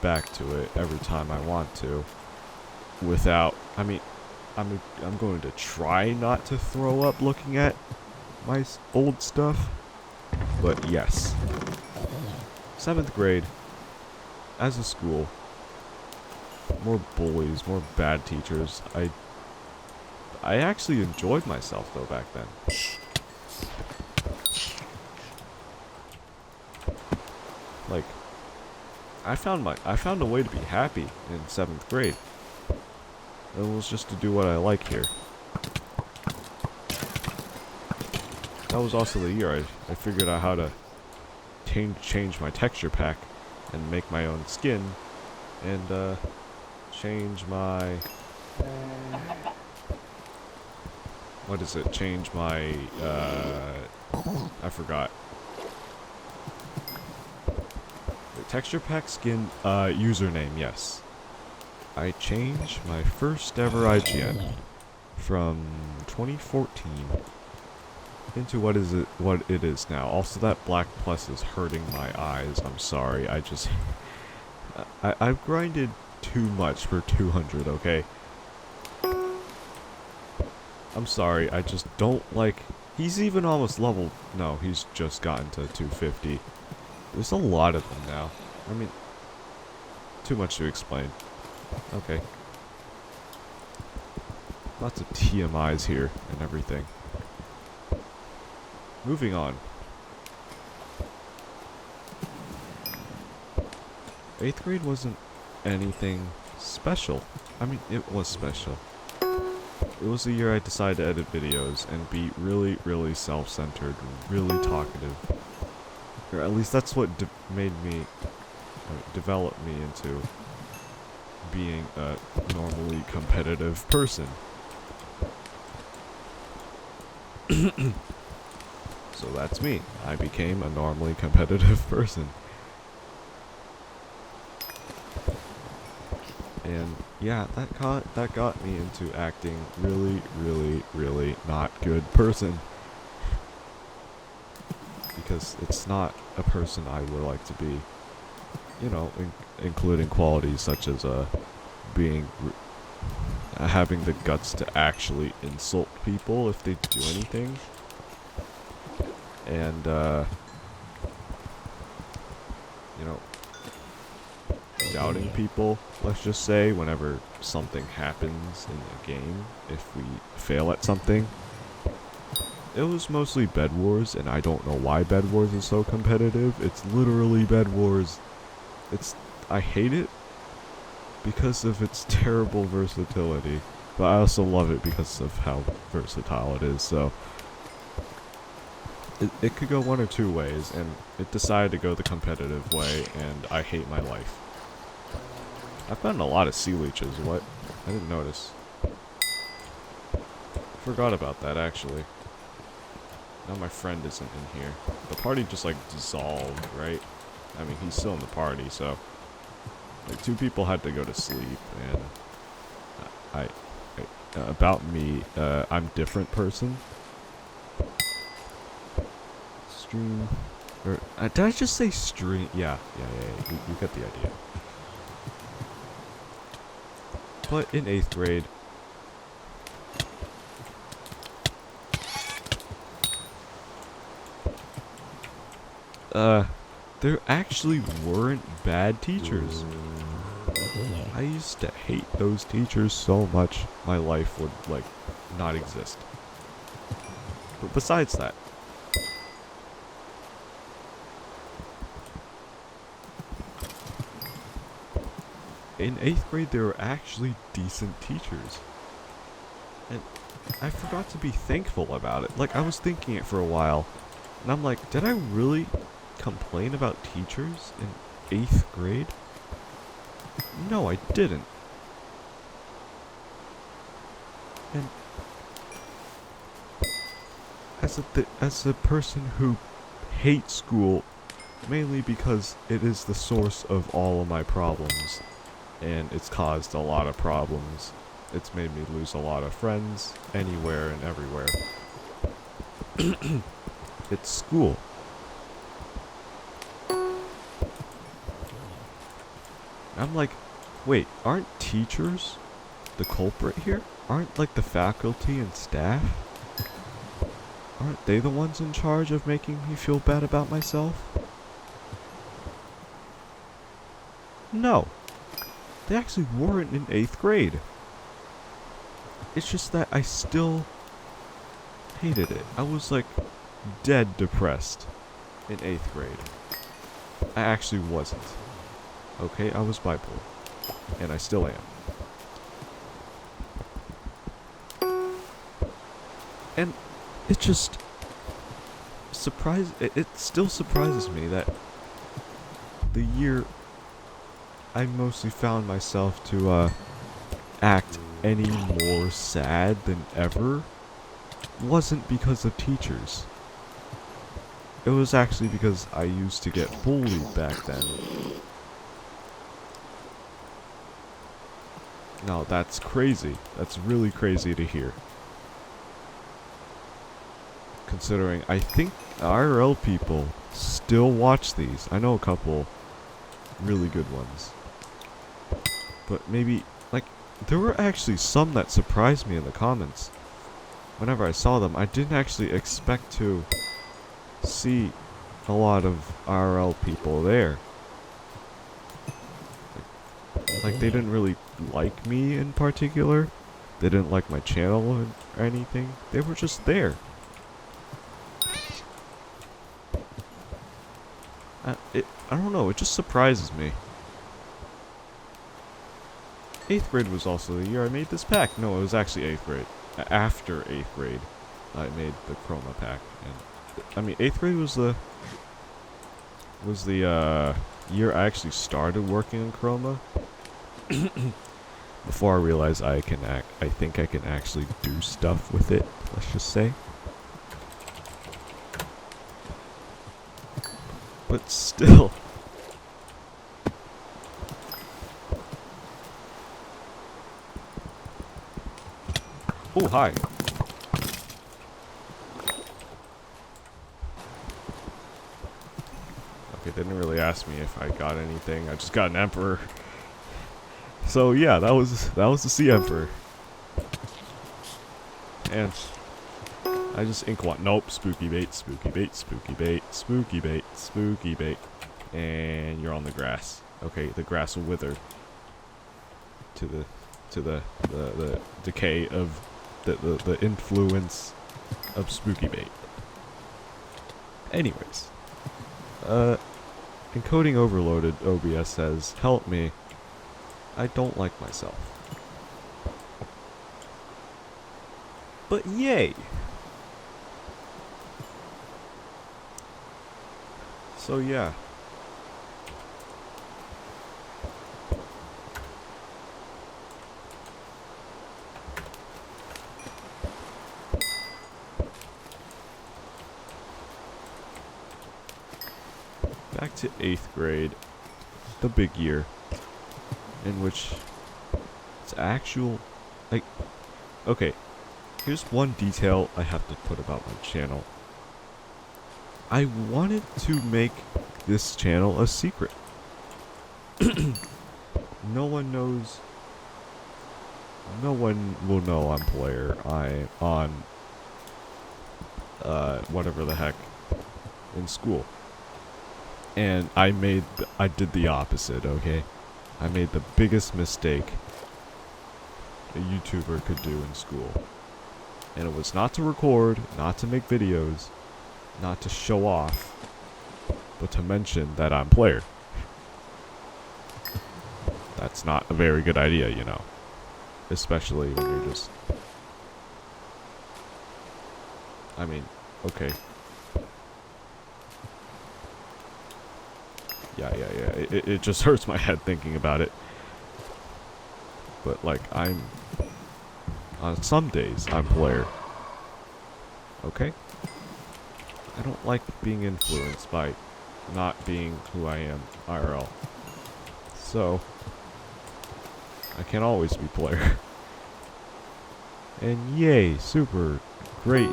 back to it every time I want to. Without, I'm going to try not to throw up looking at my old stuff. But yes. 7th grade, as a school, more bullies, more bad teachers. I actually enjoyed myself though back then. Like, I found a way to be happy in 7th grade. It was just to do what I like here. That was also the year I figured out how to change my texture pack and make my own skin and change my change my I forgot. The texture pack skin username, yes. I changed my first ever IGN from 2014 into what it is now. Also, that black plus is hurting my eyes. I'm sorry. I've grinded too much for 200, okay? I'm sorry. I just don't like... He's even almost level... No, he's just gotten to 250. There's a lot of them now. I mean, too much to explain. Okay. Lots of TMIs here and everything. Moving on. 8th grade wasn't anything special. I mean, it was special. It was the year I decided to edit videos and be really, really self-centered and really talkative. Or at least that's what developed me into being a normally competitive person. So that's me. I became a normally competitive person. And yeah, that got me into acting really, really, really not good person. Because it's not a person I would like to be. You know, including qualities such as having the guts to actually insult people if they do anything. And, doubting people, let's just say, whenever something happens in the game, if we fail at something. It was mostly Bed Wars, and I don't know why Bed Wars is so competitive. It's literally Bed Wars. I hate it because of its terrible versatility, but I also love it because of how versatile it is, so... It could go one or two ways, and it decided to go the competitive way, and I hate my life. I've gotten a lot of sea leeches, what? I didn't notice. Forgot about that, actually. Now my friend isn't in here. The party just, dissolved, right? I mean, he's still in the party, so... two people had to go to sleep, and... about me, I'm different person. Stream... Or, did I just say stream? Yeah, you get the idea. But in 8th grade... there actually weren't bad teachers. I used to hate those teachers so much, my life would, not exist. But besides that... In 8th grade, there were actually decent teachers. And I forgot to be thankful about it. I was thinking it for a while. And I'm like, did I really complain about teachers in 8th grade? No, I didn't. And as a person who hates school, mainly because it is the source of all of my problems, and it's caused a lot of problems, It's made me lose a lot of friends anywhere and everywhere. It's school. I'm like, wait, aren't teachers the culprit here? Aren't like the faculty and staff? Aren't they the ones in charge of making me feel bad about myself? No. They actually weren't in 8th grade. It's just that I still hated it. I was like dead depressed in 8th grade. I actually wasn't. Okay, I was bipolar. And I still am. And it just it still surprises me that the year I mostly found myself to act any more sad than ever wasn't because of teachers. It was actually because I used to get bullied back then. Now that's crazy. That's really crazy to hear. Considering I think IRL people still watch these. I know a couple really good ones. But maybe, like, there were actually some that surprised me in the comments. Whenever I saw them, I didn't actually expect to see a lot of IRL people there. Like they didn't really like me in particular. They didn't like my channel or anything. They were just there. I don't know, it just surprises me. 8th grade was also the year I made this pack. No, it was actually 8th grade. After 8th grade, I made the Chroma pack. And I mean, 8th grade was the year I actually started working in Chroma. Before I realized I think I can actually do stuff with it, let's just say. But still. Oh, hi. Okay, they didn't really ask me if I got anything. I just got an Emperor. So yeah, that was the Sea Emperor. And I just ink one. Nope, spooky bait, spooky bait, spooky bait, spooky bait, spooky bait. And you're on the grass. Okay, the grass will wither to the decay of the influence of spooky bait. Anyways, encoding overloaded, OBS says, help me. I don't like myself. But yay! So yeah. Back to 8th grade, the big year, in which it's actual, like, okay, here's one detail I have to put about my channel. I wanted to make this channel a secret. No one will know I'm player. I'm on, whatever the heck, in school. And I did the opposite, okay? I made the biggest mistake a YouTuber could do in school. And it was not to record, not to make videos, not to show off, but to mention that I'm player. That's not a very good idea, you know. Especially when you're just... I mean, okay. Yeah. It just hurts my head thinking about it. But, like, on some days, I'm player. Okay? I don't like being influenced by not being who I am IRL. So, I can't always be player. And yay, super great,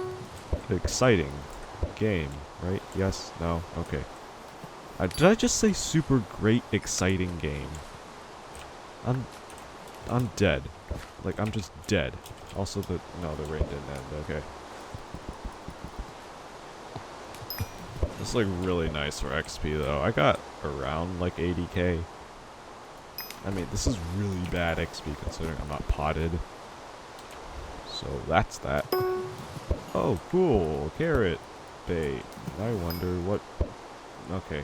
exciting game, right? Yes? No? Okay. Did I just say super great, exciting game? I'm dead. Like, I'm just dead. Also, no, the rain didn't end. Okay. This is, like, really nice for XP, though. I got around, like, 80k. I mean, this is really bad XP considering I'm not potted. So, that's that. Oh, cool. Carrot bait. I wonder what... Okay.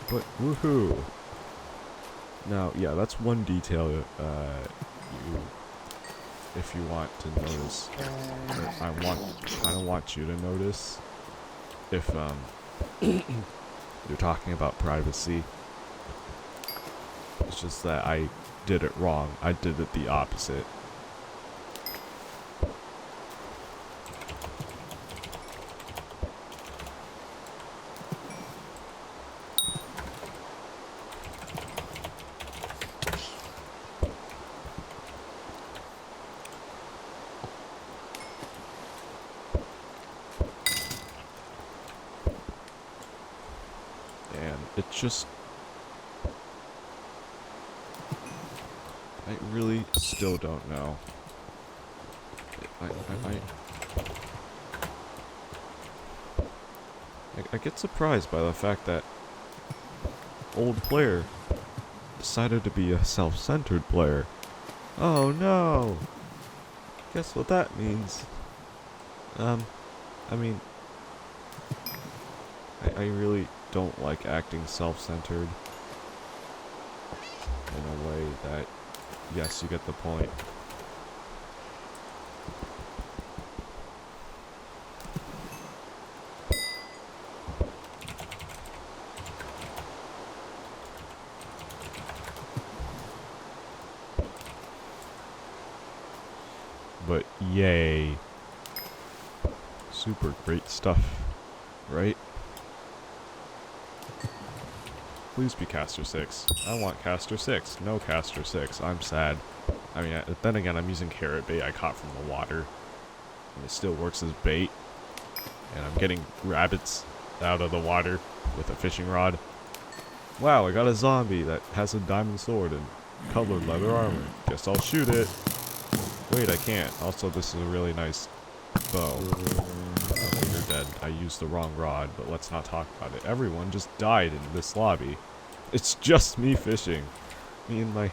But, woohoo. Now, yeah, that's one detail, if you want to notice, I kind of want you to notice, if, you're talking about privacy. It's just that I did it wrong. I did it the opposite. And it's just... I really still don't know. I get surprised by the fact that old player decided to be a self-centered player. Oh no! Guess what that means? I mean, I really don't like acting self-centered in a way that, yes, you get the point. But yay. Super great stuff, right? Please be caster 6. I want caster 6. No caster 6. I'm sad. I mean, then again, I'm using carrot bait I caught from the water. And it still works as bait. And I'm getting rabbits out of the water with a fishing rod. Wow, I got a zombie that has a diamond sword and colored leather armor. Guess I'll shoot it. Wait, I can't. Also, this is a really nice bow. Okay, you're dead. I used the wrong rod, but let's not talk about it. Everyone just died in this lobby. It's just me fishing. Me and my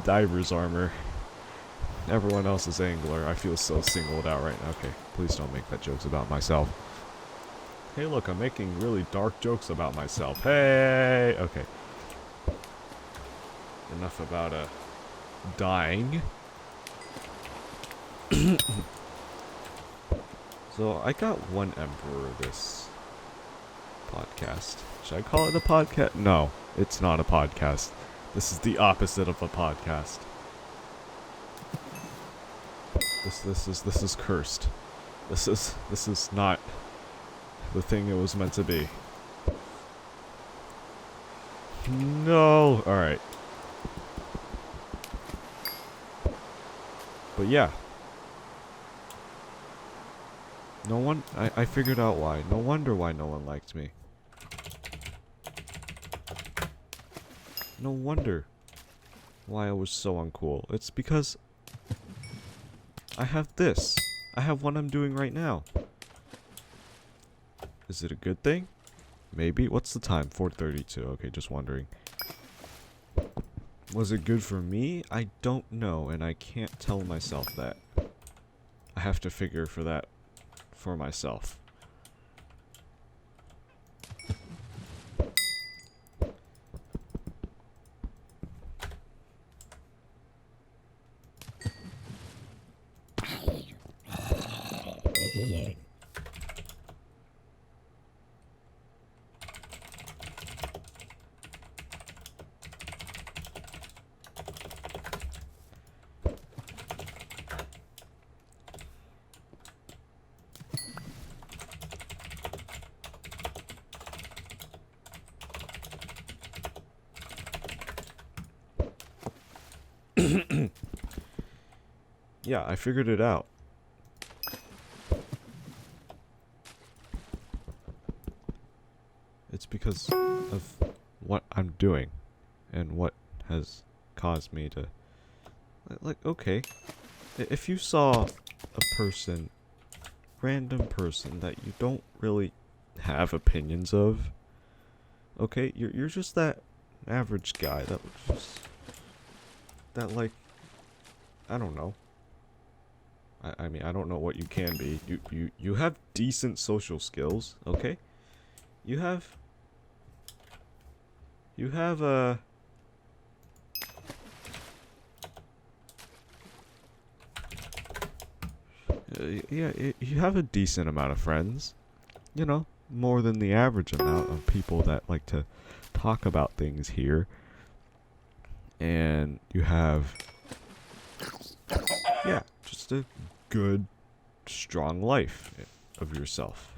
diver's armor. Everyone else is angler. I feel so singled out right now. Okay, please don't make that jokes about myself. Hey, look, I'm making really dark jokes about myself. Hey! Okay. Enough about, dying. So, I got one emperor this podcast. Should I call it a podcast? No, it's not a podcast. This is the opposite of a podcast. This is cursed. This is not the thing it was meant to be. No! Alright. But yeah. No one... I figured out why. No wonder why no one liked me. No wonder why I was so uncool. It's because I have this. I have what I'm doing right now. Is it a good thing? Maybe. What's the time? 4:32. Okay, just wondering. Was it good for me? I don't know, and I can't tell myself that. I have to figure for that for myself. Yeah, I figured it out. It's because of what I'm doing and what has caused me to... Like, okay, if you saw a person, random person that you don't really have opinions of, okay, you're just that average guy that just... that, like, I don't know. I mean, I don't know what you can be. You have decent social skills, okay? You have, yeah, you have a decent amount of friends. You know, more than the average amount of people that like to talk about things here. And you have, yeah, just a good, strong life of yourself.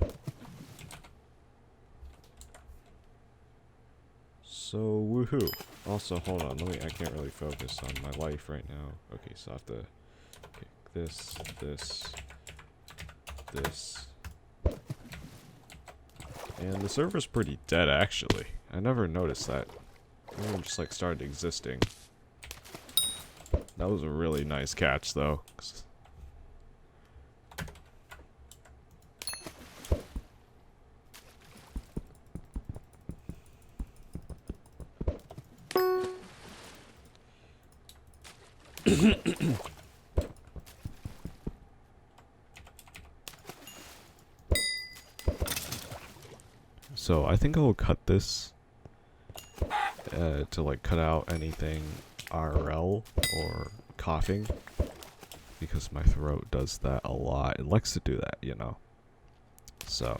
So, woohoo. Also, hold on, I can't really focus on my life right now. Okay, so I have to pick this. And the server's pretty dead, actually. I never noticed that. Everyone just, like, started existing. That was a really nice catch, though. So I think I will cut this to like cut out anything RL or coughing, because my throat does that a lot. It likes to do that, you know. So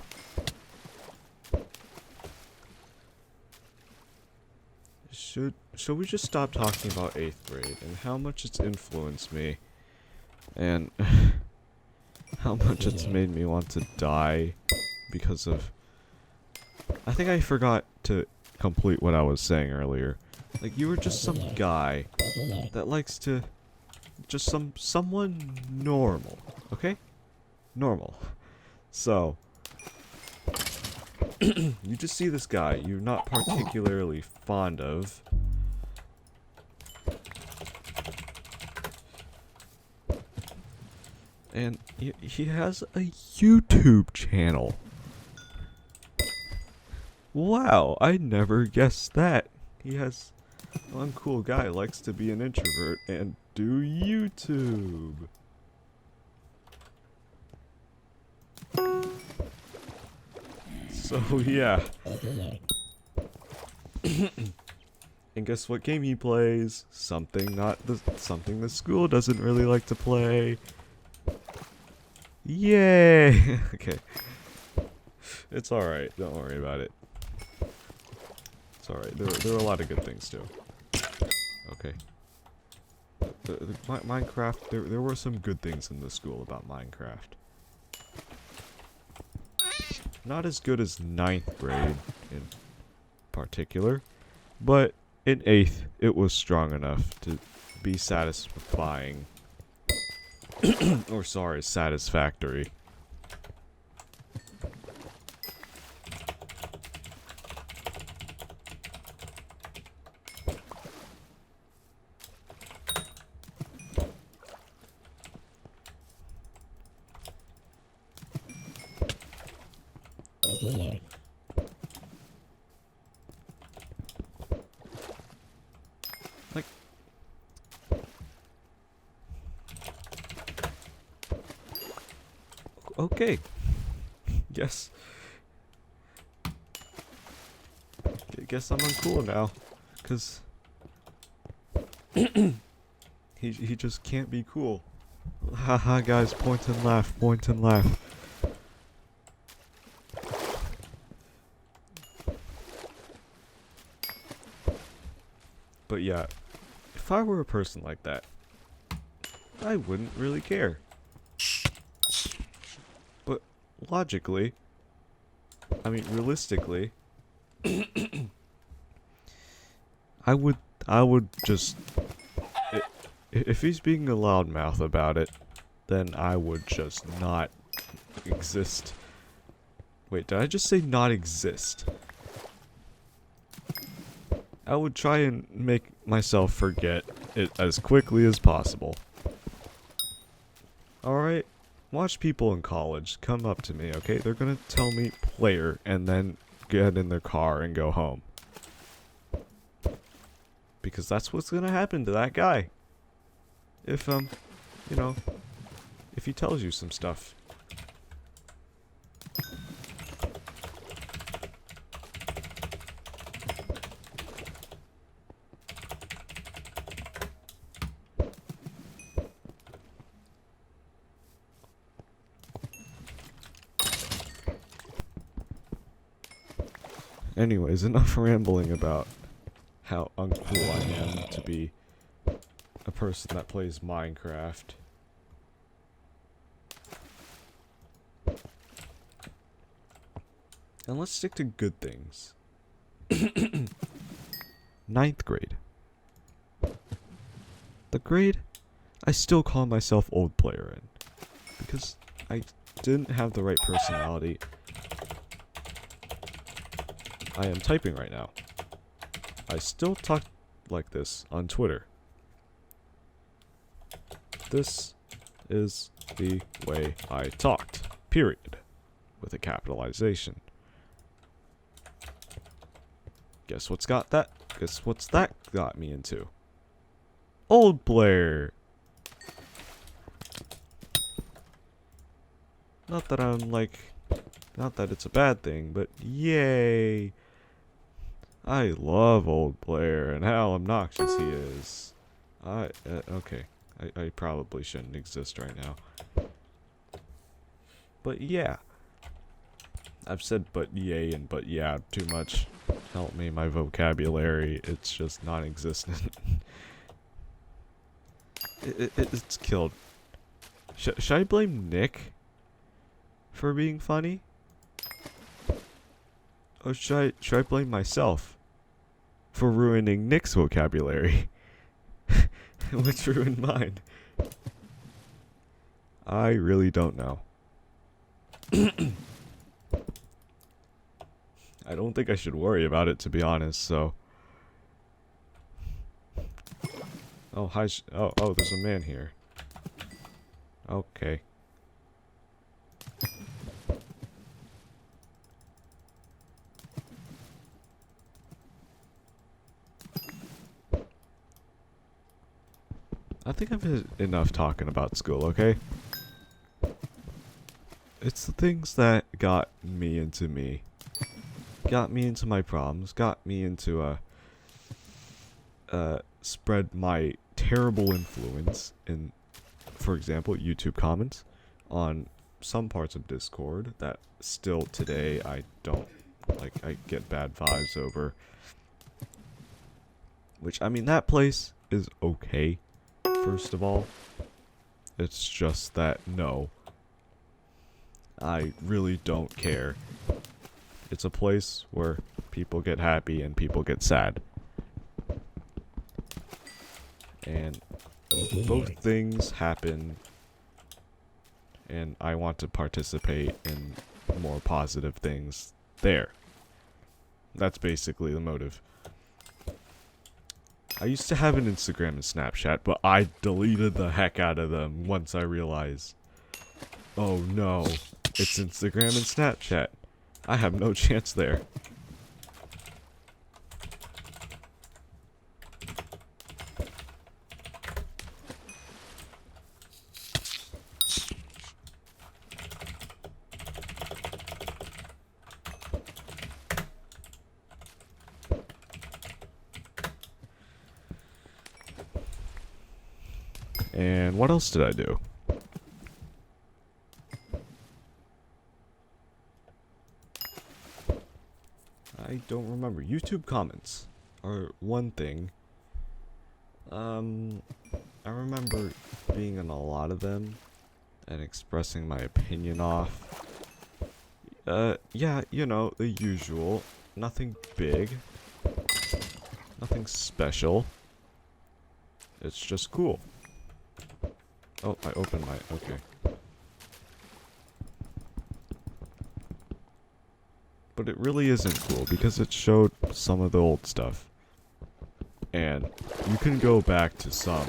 should we just stop talking about 8th grade and how much it's influenced me and how much it's made me want to die because of... I think I forgot to complete what I was saying earlier. Like, you were just some guy that likes to... just someone normal, okay? Normal. So, you just see this guy you're not particularly fond of. And he has a YouTube channel. Wow, I never guessed that. He has... one cool guy likes to be an introvert and do YouTube. So yeah. And guess what game he plays? Something the school doesn't really like to play. Yay! Okay. It's alright, don't worry about it. It's alright, there are a lot of good things too. Okay. Minecraft, there were some good things in the school about Minecraft. Not as good as 9th grade in particular, but in 8th it was strong enough to be satisfying. Or sorry, satisfactory. Like, okay. Guess I'm uncool now, cause he just can't be cool. Haha, guys, point and laugh, point and laugh. But yeah, if I were a person like that, I wouldn't really care. But logically, I mean realistically, I would just If he's being a loudmouth about it, then I would just not exist. Wait, did I just say not exist? I would try and make myself forget it as quickly as possible. Alright? Watch people in college come up to me, okay? They're gonna tell me player and then get in their car and go home. Because that's what's gonna happen to that guy. If, you know, if he tells you some stuff. Anyways, enough rambling about how uncool I am to be a person that plays Minecraft. And let's stick to good things. Ninth grade. The grade I still call myself old player in. Because I didn't have the right personality. I am typing right now. I still talk like this on Twitter. This is the way I talked. Period. With a capitalization. Guess what's got that? Guess what's that got me into? Old player. Not that I'm like, not that it's a bad thing, but yay. I love old player and how obnoxious he is. Okay. I probably shouldn't exist right now. But yeah. I've said but yay and but yeah too much. Help me, my vocabulary, it's just non-existent. It's killed. Should I blame Nick for being funny? Or should I blame myself for ruining Nick's vocabulary? Which ruined mine. I really don't know. I don't think I should worry about it, to be honest, so. Oh, hi. Oh, there's a man here. Okay. I think I've had enough talking about school, okay? It's the things that got me into me. Got me into my problems. Got me into, spread my terrible influence in, for example, YouTube comments on some parts of Discord that still today I don't, like, I get bad vibes over. Which, I mean, that place is okay. First of all, it's just that, no, I really don't care. It's a place where people get happy and people get sad. And both things happen, and I want to participate in more positive things there. That's basically the motive. I used to have an Instagram and Snapchat, but I deleted the heck out of them once I realized, oh no, it's Instagram and Snapchat. I have no chance there. And what else did I do? I don't remember. YouTube comments are one thing. I remember being in a lot of them and expressing my opinion off. Yeah, you know, the usual. Nothing big. Nothing special. It's just cool. Oh, I opened my... Okay. But it really isn't cool because it showed some of the old stuff. And you can go back to some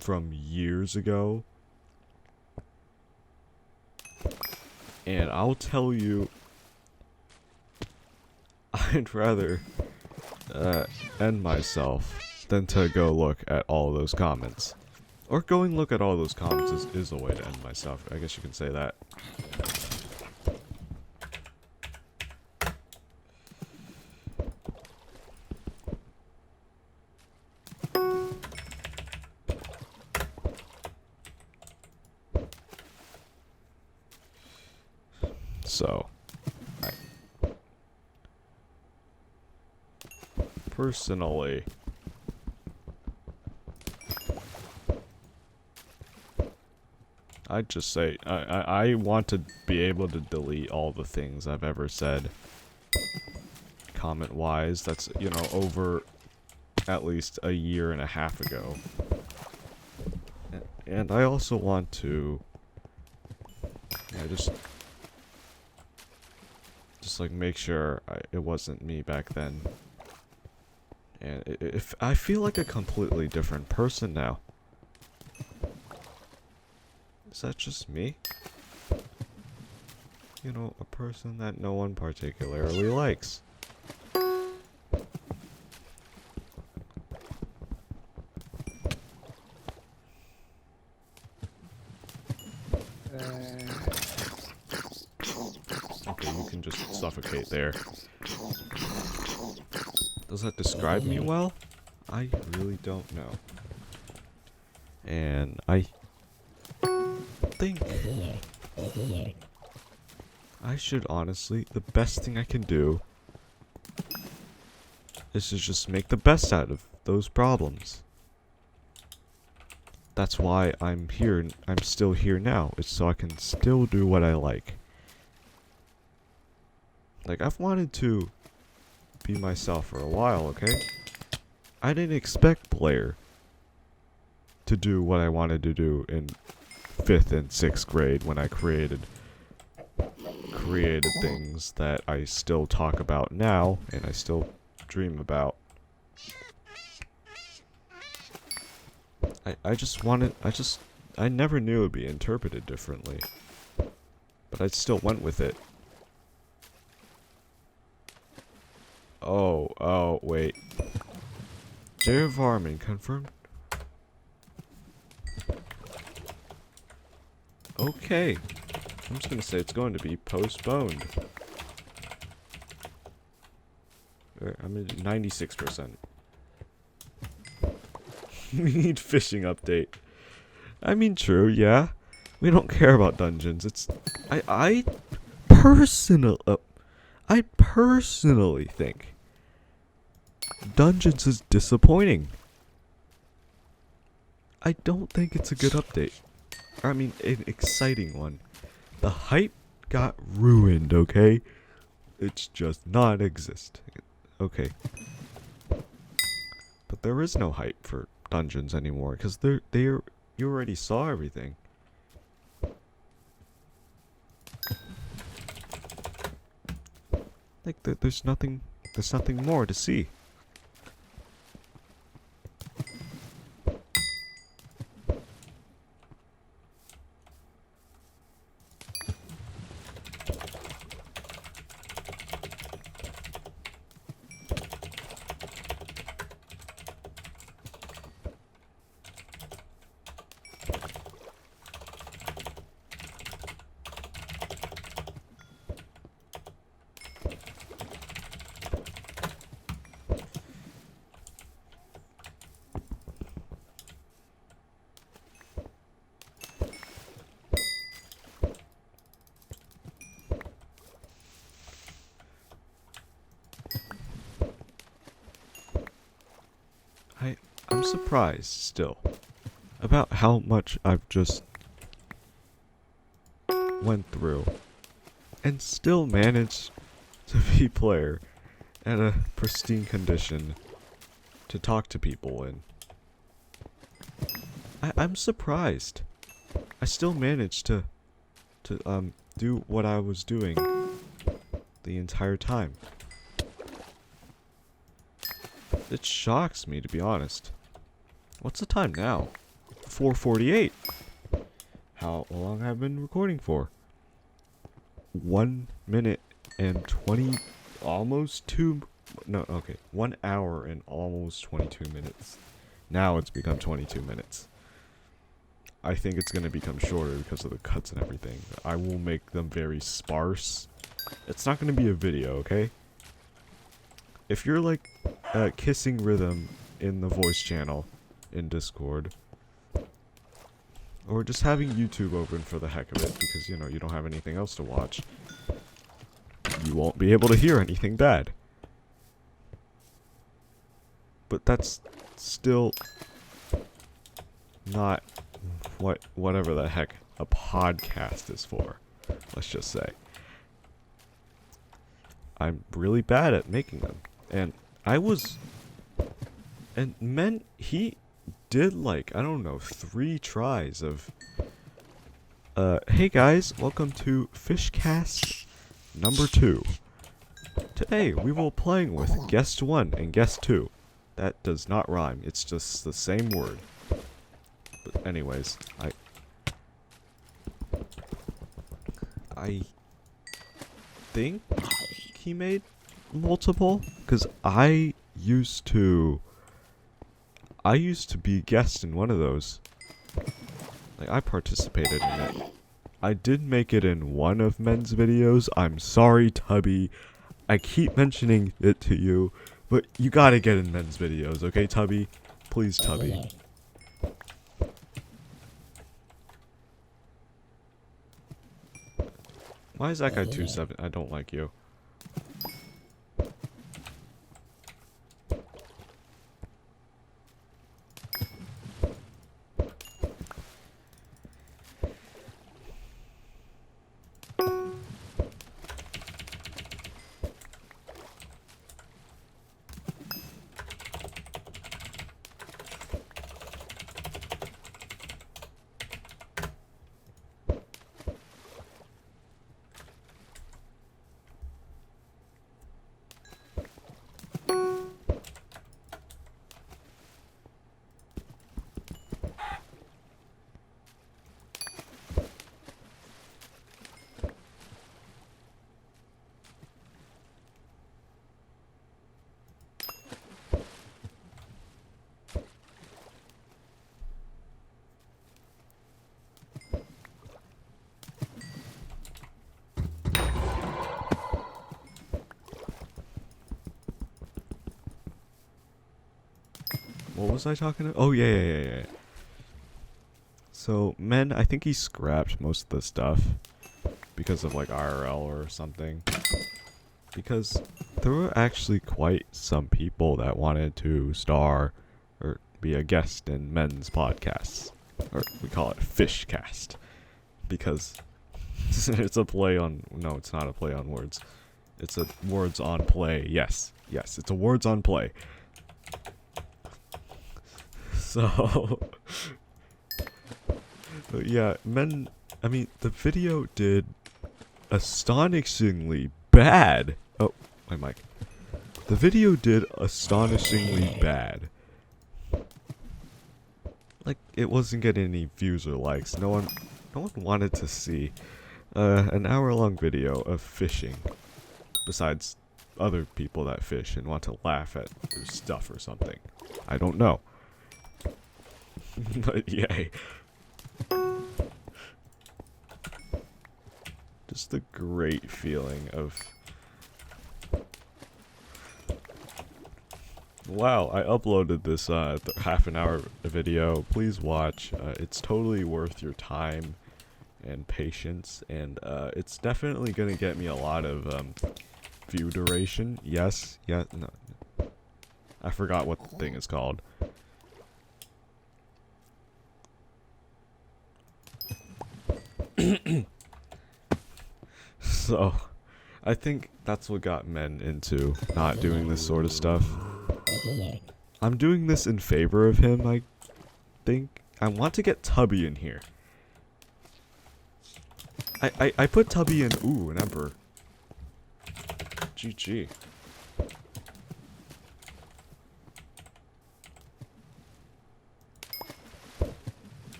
from years ago. And I'll tell you, I'd rather end myself than to go look at all those comments. Or going look at all those comments is a way to end myself. I guess you can say that. So, personally, I'd just say I want to be able to delete all the things I've ever said comment-wise. That's, you know, over at least a year and a half ago. And I also want to, yeah, just like make sure it wasn't me back then. And if I feel like a completely different person now. Is that just me? You know, a person that no one particularly likes. Okay, you can just suffocate there. Does that describe me well? I really don't know. And I think I should honestly, the best thing I can do is to just make the best out of those problems. That's why I'm here, I'm still here now. It's so I can still do what I like. Like, I've wanted to be myself for a while, okay? I didn't expect Blair to do what I wanted to do in 5th and 6th grade when I created things that I still talk about now and I still dream about. I never knew it would be interpreted differently. But I still went with it. Oh, wait. J. Varman confirmed. Okay. I'm just gonna say it's going to be postponed. I'm at 96%. We need fishing update. I mean, true, yeah. We don't care about dungeons. It's... I personally think Dungeons is disappointing. I don't think it's a good update. I mean, an exciting one. The hype got ruined, okay? It's just non-existent. Okay. But there is no hype for dungeons anymore, because you already saw everything. Like, there's nothing more to see. I'm surprised still about how much I've just went through and still managed to be player at a pristine condition to talk to people in. I'm surprised. I still managed to do what I was doing the entire time. It shocks me, to be honest. What's the time now? 4:48. How long have I been recording for? 1 minute and 20, almost 2, no, okay, 1 hour and almost 22 minutes. Now it's become 22 minutes. I think it's going to become shorter because of the cuts and everything. I will make them very sparse. It's not going to be a video, okay? If you're like kissing rhythm in the voice channel in Discord, or just having YouTube open for the heck of it because, you know, you don't have anything else to watch, you won't be able to hear anything bad. But that's still not whatever the heck a podcast is for, let's just say. I'm really bad at making them. And he did like, I don't know, 3 tries of, hey guys, welcome to FishCast number 2. Today we will be playing with guest 1 and guest 2. That does not rhyme, it's just the same word. But anyways, I think he made multiple, because I used to be a guest in one of those. Like, I participated in it. I did make it in one of Men's videos. I'm sorry, Tubby. I keep mentioning it to you, but you gotta get in Men's videos, okay, Tubby? Please, Tubby. Why is that guy 2-7? I don't like you. What was I talking about? Oh, yeah. So, I think he scrapped most of the stuff because of, like, IRL or something. Because there were actually quite some people that wanted to star or be a guest in Men's podcasts. Or we call it FishCast. Because it's a play on... No, it's not a play on words. It's a words on play. Yes, it's a words on play. So, yeah, the video did astonishingly bad. Oh, my mic. The video did astonishingly bad. Like, it wasn't getting any views or likes. No one wanted to see an hour-long video of fishing. Besides other people that fish and want to laugh at their stuff or something. I don't know. But yay. Just the great feeling of... Wow, I uploaded this half an hour video. Please watch. It's totally worth your time and patience. And it's definitely going to get me a lot of view duration. Yes. No. I forgot what the thing is called. So, I think that's what got men into not doing this sort of stuff. I'm doing this in favor of him, I think. I want to get Tubby in here. I put Tubby in. Ooh, an Emperor. GG.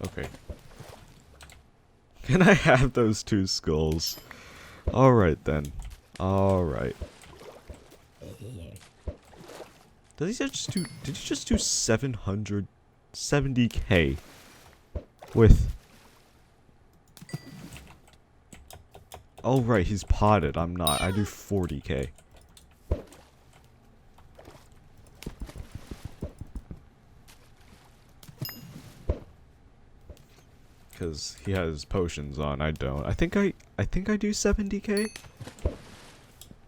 Okay. Can I have those 2 skulls? Alright then. Alright. Did he just do 770k with... Oh right, he's potted. I'm not. I do 40k. Because he has potions on, I don't. I think I do 70k.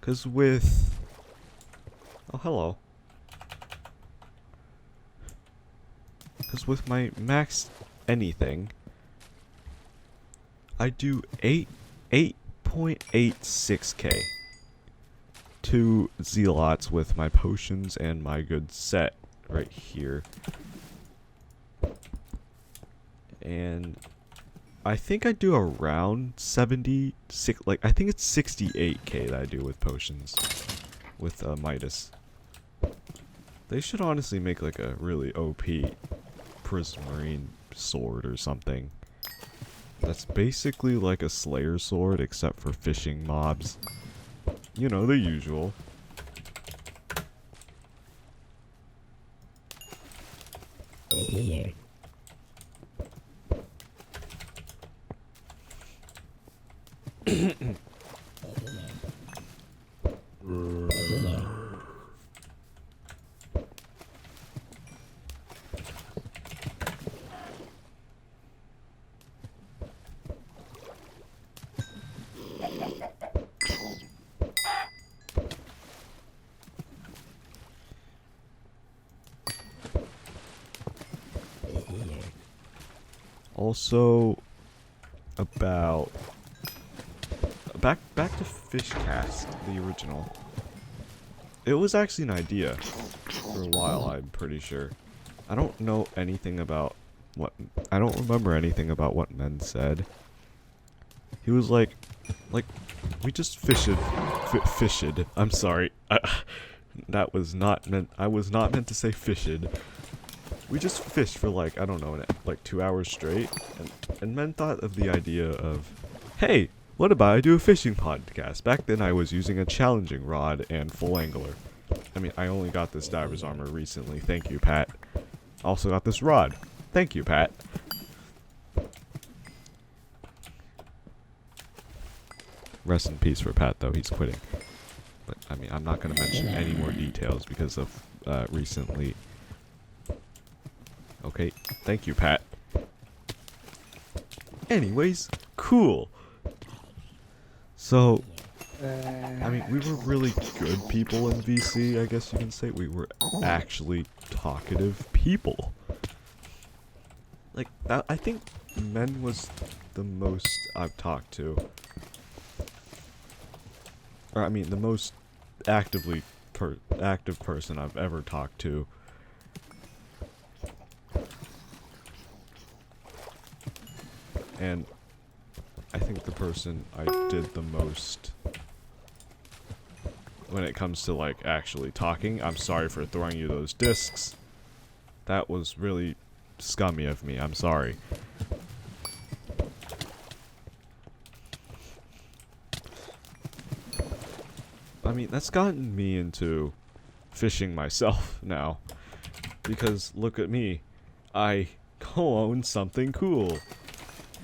Because with... Oh, hello. Because with my max anything, I do 8.86k. 2 zealots with my potions and my good set right here. And I think I do around 76, like, I think it's 68k that I do with potions. With Midas. They should honestly make like a really OP Prismarine sword or something. That's basically like a Slayer sword except for fishing mobs. You know, the usual. Also, about back to FishCast, the original. It was actually an idea for a while, I'm pretty sure. I don't know anything about what... I don't remember anything about what Men said. He was like, we just fished. I'm sorry. That was not meant... I was not meant to say fished. We just fished for like, I don't know, like 2 hours straight. And Men thought of the idea of, hey, what about I do a fishing podcast? Back then I was using a challenging rod and full angler. I mean, I only got this diver's armor recently. Thank you, Pat. Also got this rod. Thank you, Pat. Rest in peace for Pat, though. He's quitting. But, I mean, I'm not going to mention any more details because of recently... Okay, thank you, Pat. Anyways, cool. So, I mean, we were really good people in VC, I guess you can say. We were actually talkative people. Like, I think Men was the most I've talked to. Or, I mean, the most active person I've ever talked to. And I think the person I did the most when it comes to, like, actually talking. I'm sorry for throwing you those discs. That was really scummy of me. I'm sorry. I mean, that's gotten me into fishing myself now. Because, look at me. I co-own something cool.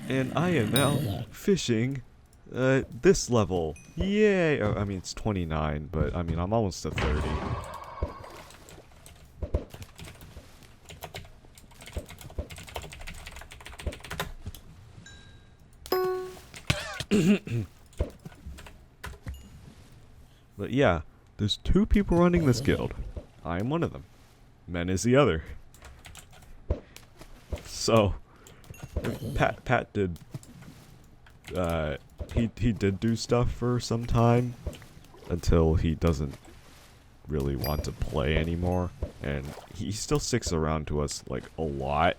And I am now fishing this level. Yay! I mean, it's 29, but I mean, I'm almost to 30. But yeah, there's 2 people running this guild. I am one of them. Men is the other. So Pat did he did do stuff for some time until he doesn't really want to play anymore, and he still sticks around to us like a lot,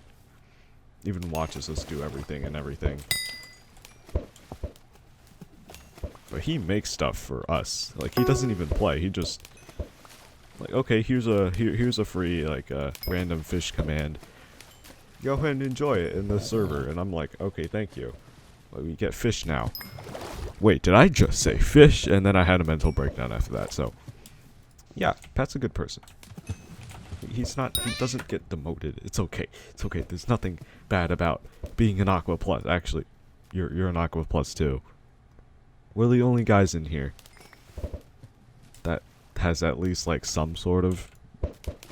even watches us do everything and everything. But he makes stuff for us. Like, he doesn't even play. He just like, okay, here's a free like random fish command. Go ahead and enjoy it in the server. And I'm like, okay, thank you. But we get fish now. Wait, did I just say fish? And then I had a mental breakdown after that. So yeah, Pat's a good person. He's not. He doesn't get demoted. It's okay. It's okay. There's nothing bad about being an Aqua Plus. Actually, you're an Aqua Plus too. We're the only guys in here that has at least like some sort of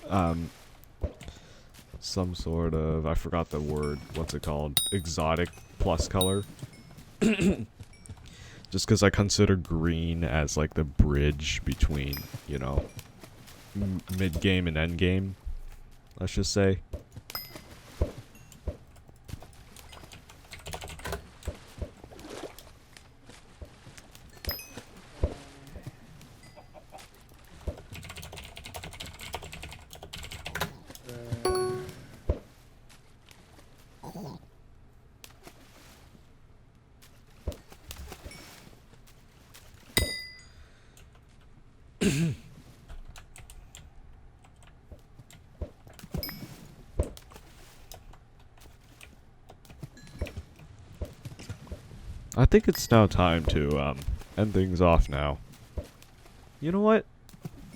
I forgot the word. What's it called? Exotic plus color. Just because I consider green as like the bridge between, you know, mid-game and end-game, let's just say. I think it's now time to end things off now. You know what?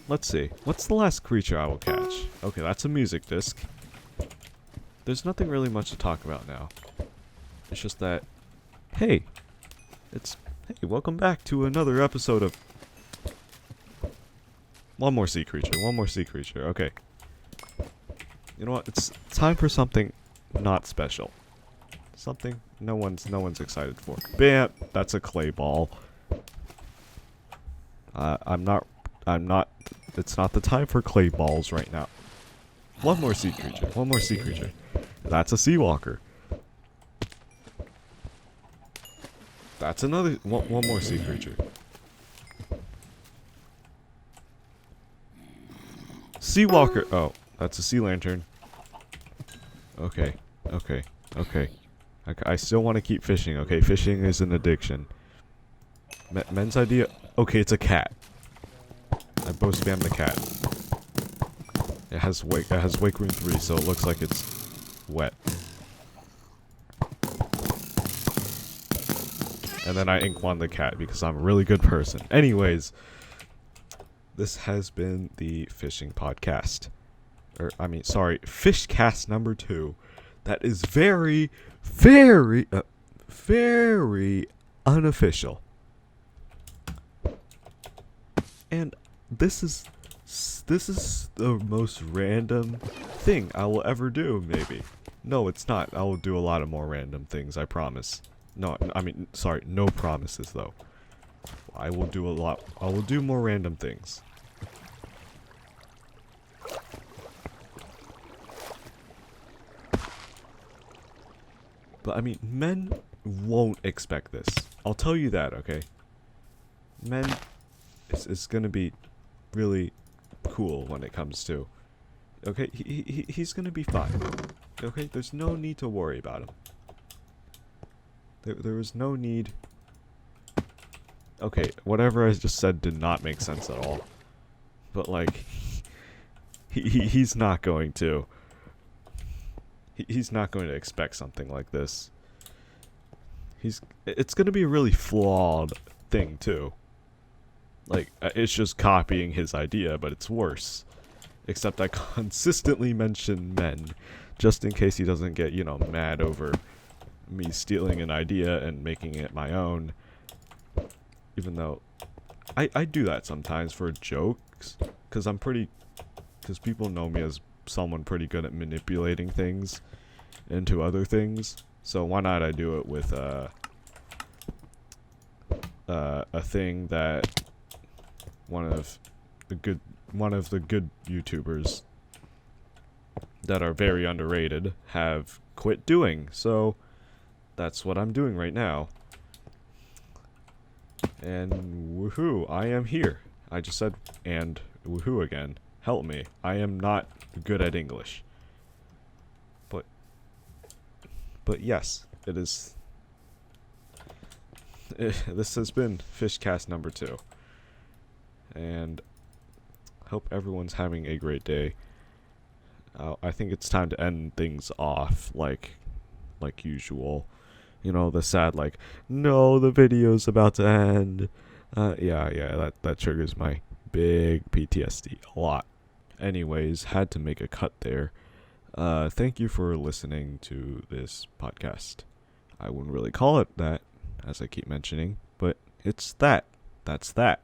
Let's see. What's the last creature I will catch? Okay, that's a music disc. There's nothing really much to talk about now. It's just that, hey, welcome back to another episode of one more sea creature. Okay. You know what? It's time for something not special. Something no one's excited for. Bam! That's a clay ball. I'm not. It's not the time for clay balls right now. One more sea creature. That's a sea walker. That's another one more sea creature. Sea walker. Oh, that's a sea lantern. Okay. I still want to keep fishing. Okay, fishing is an addiction. Men's idea. Okay, it's a cat. I both spam the cat. It has wake room 3, so it looks like it's wet. And then I ink wand the cat because I'm a really good person. Anyways, this has been the fishing podcast. FishCast number 2. That is very unofficial. And this is the most random thing I will ever do, maybe. No, it's not. I will do a lot of more random things, I promise. No promises though. I will do more random things. But I mean, men won't expect this. I'll tell you that, okay? Men, it's gonna be really cool when it comes to. Okay, he's gonna be fine. Okay, there's no need to worry about him. There was no need. Okay, whatever I just said did not make sense at all. But like, he's not going to. He's not going to expect something like this. It's going to be a really flawed thing too. Like, it's just copying his idea, but it's worse. Except I consistently mention men, just in case he doesn't get, you know, mad over me stealing an idea and making it my own. Even though I do that sometimes for jokes, because people know me as someone pretty good at manipulating things into other things. So why not I do it with a thing that one of the good YouTubers that are very underrated have quit doing. So that's what I'm doing right now. And woohoo, I am here. I just said and woohoo again. Help me. I am not good at English. But yes, it is. This has been FishCast number 2. And hope everyone's having a great day. I think it's time to end things off like usual. You know, the sad like, no, the video's about to end. Yeah, that triggers my big PTSD a lot. Anyways, had to make a cut there. Thank you for listening to this podcast. I wouldn't really call it that, as I keep mentioning, but it's that. That's that.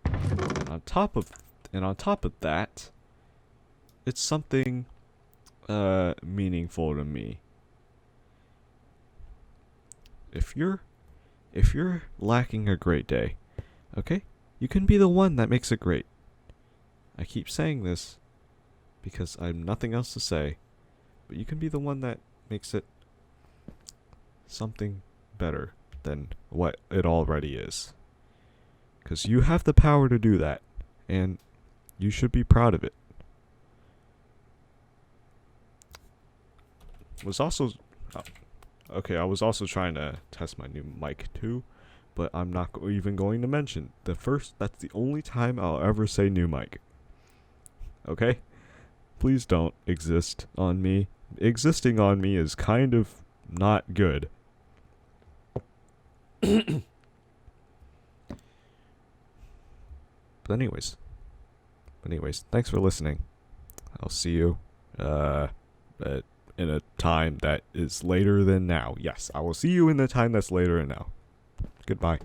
And on top of that, it's something meaningful to me. If you're lacking a great day, okay? You can be the one that makes it great. I keep saying this because I have nothing else to say, but you can be the one that makes it something better than what it already is. Because you have the power to do that, and you should be proud of it. I was also trying to test my new mic too, but I'm not even going to mention. That's the only time I'll ever say new mic. Okay? Please don't exist on me. Existing on me is kind of not good. But anyways, thanks for listening. I'll see you in a time that is later than now. Yes, I will see you in the time that's later than now. Goodbye.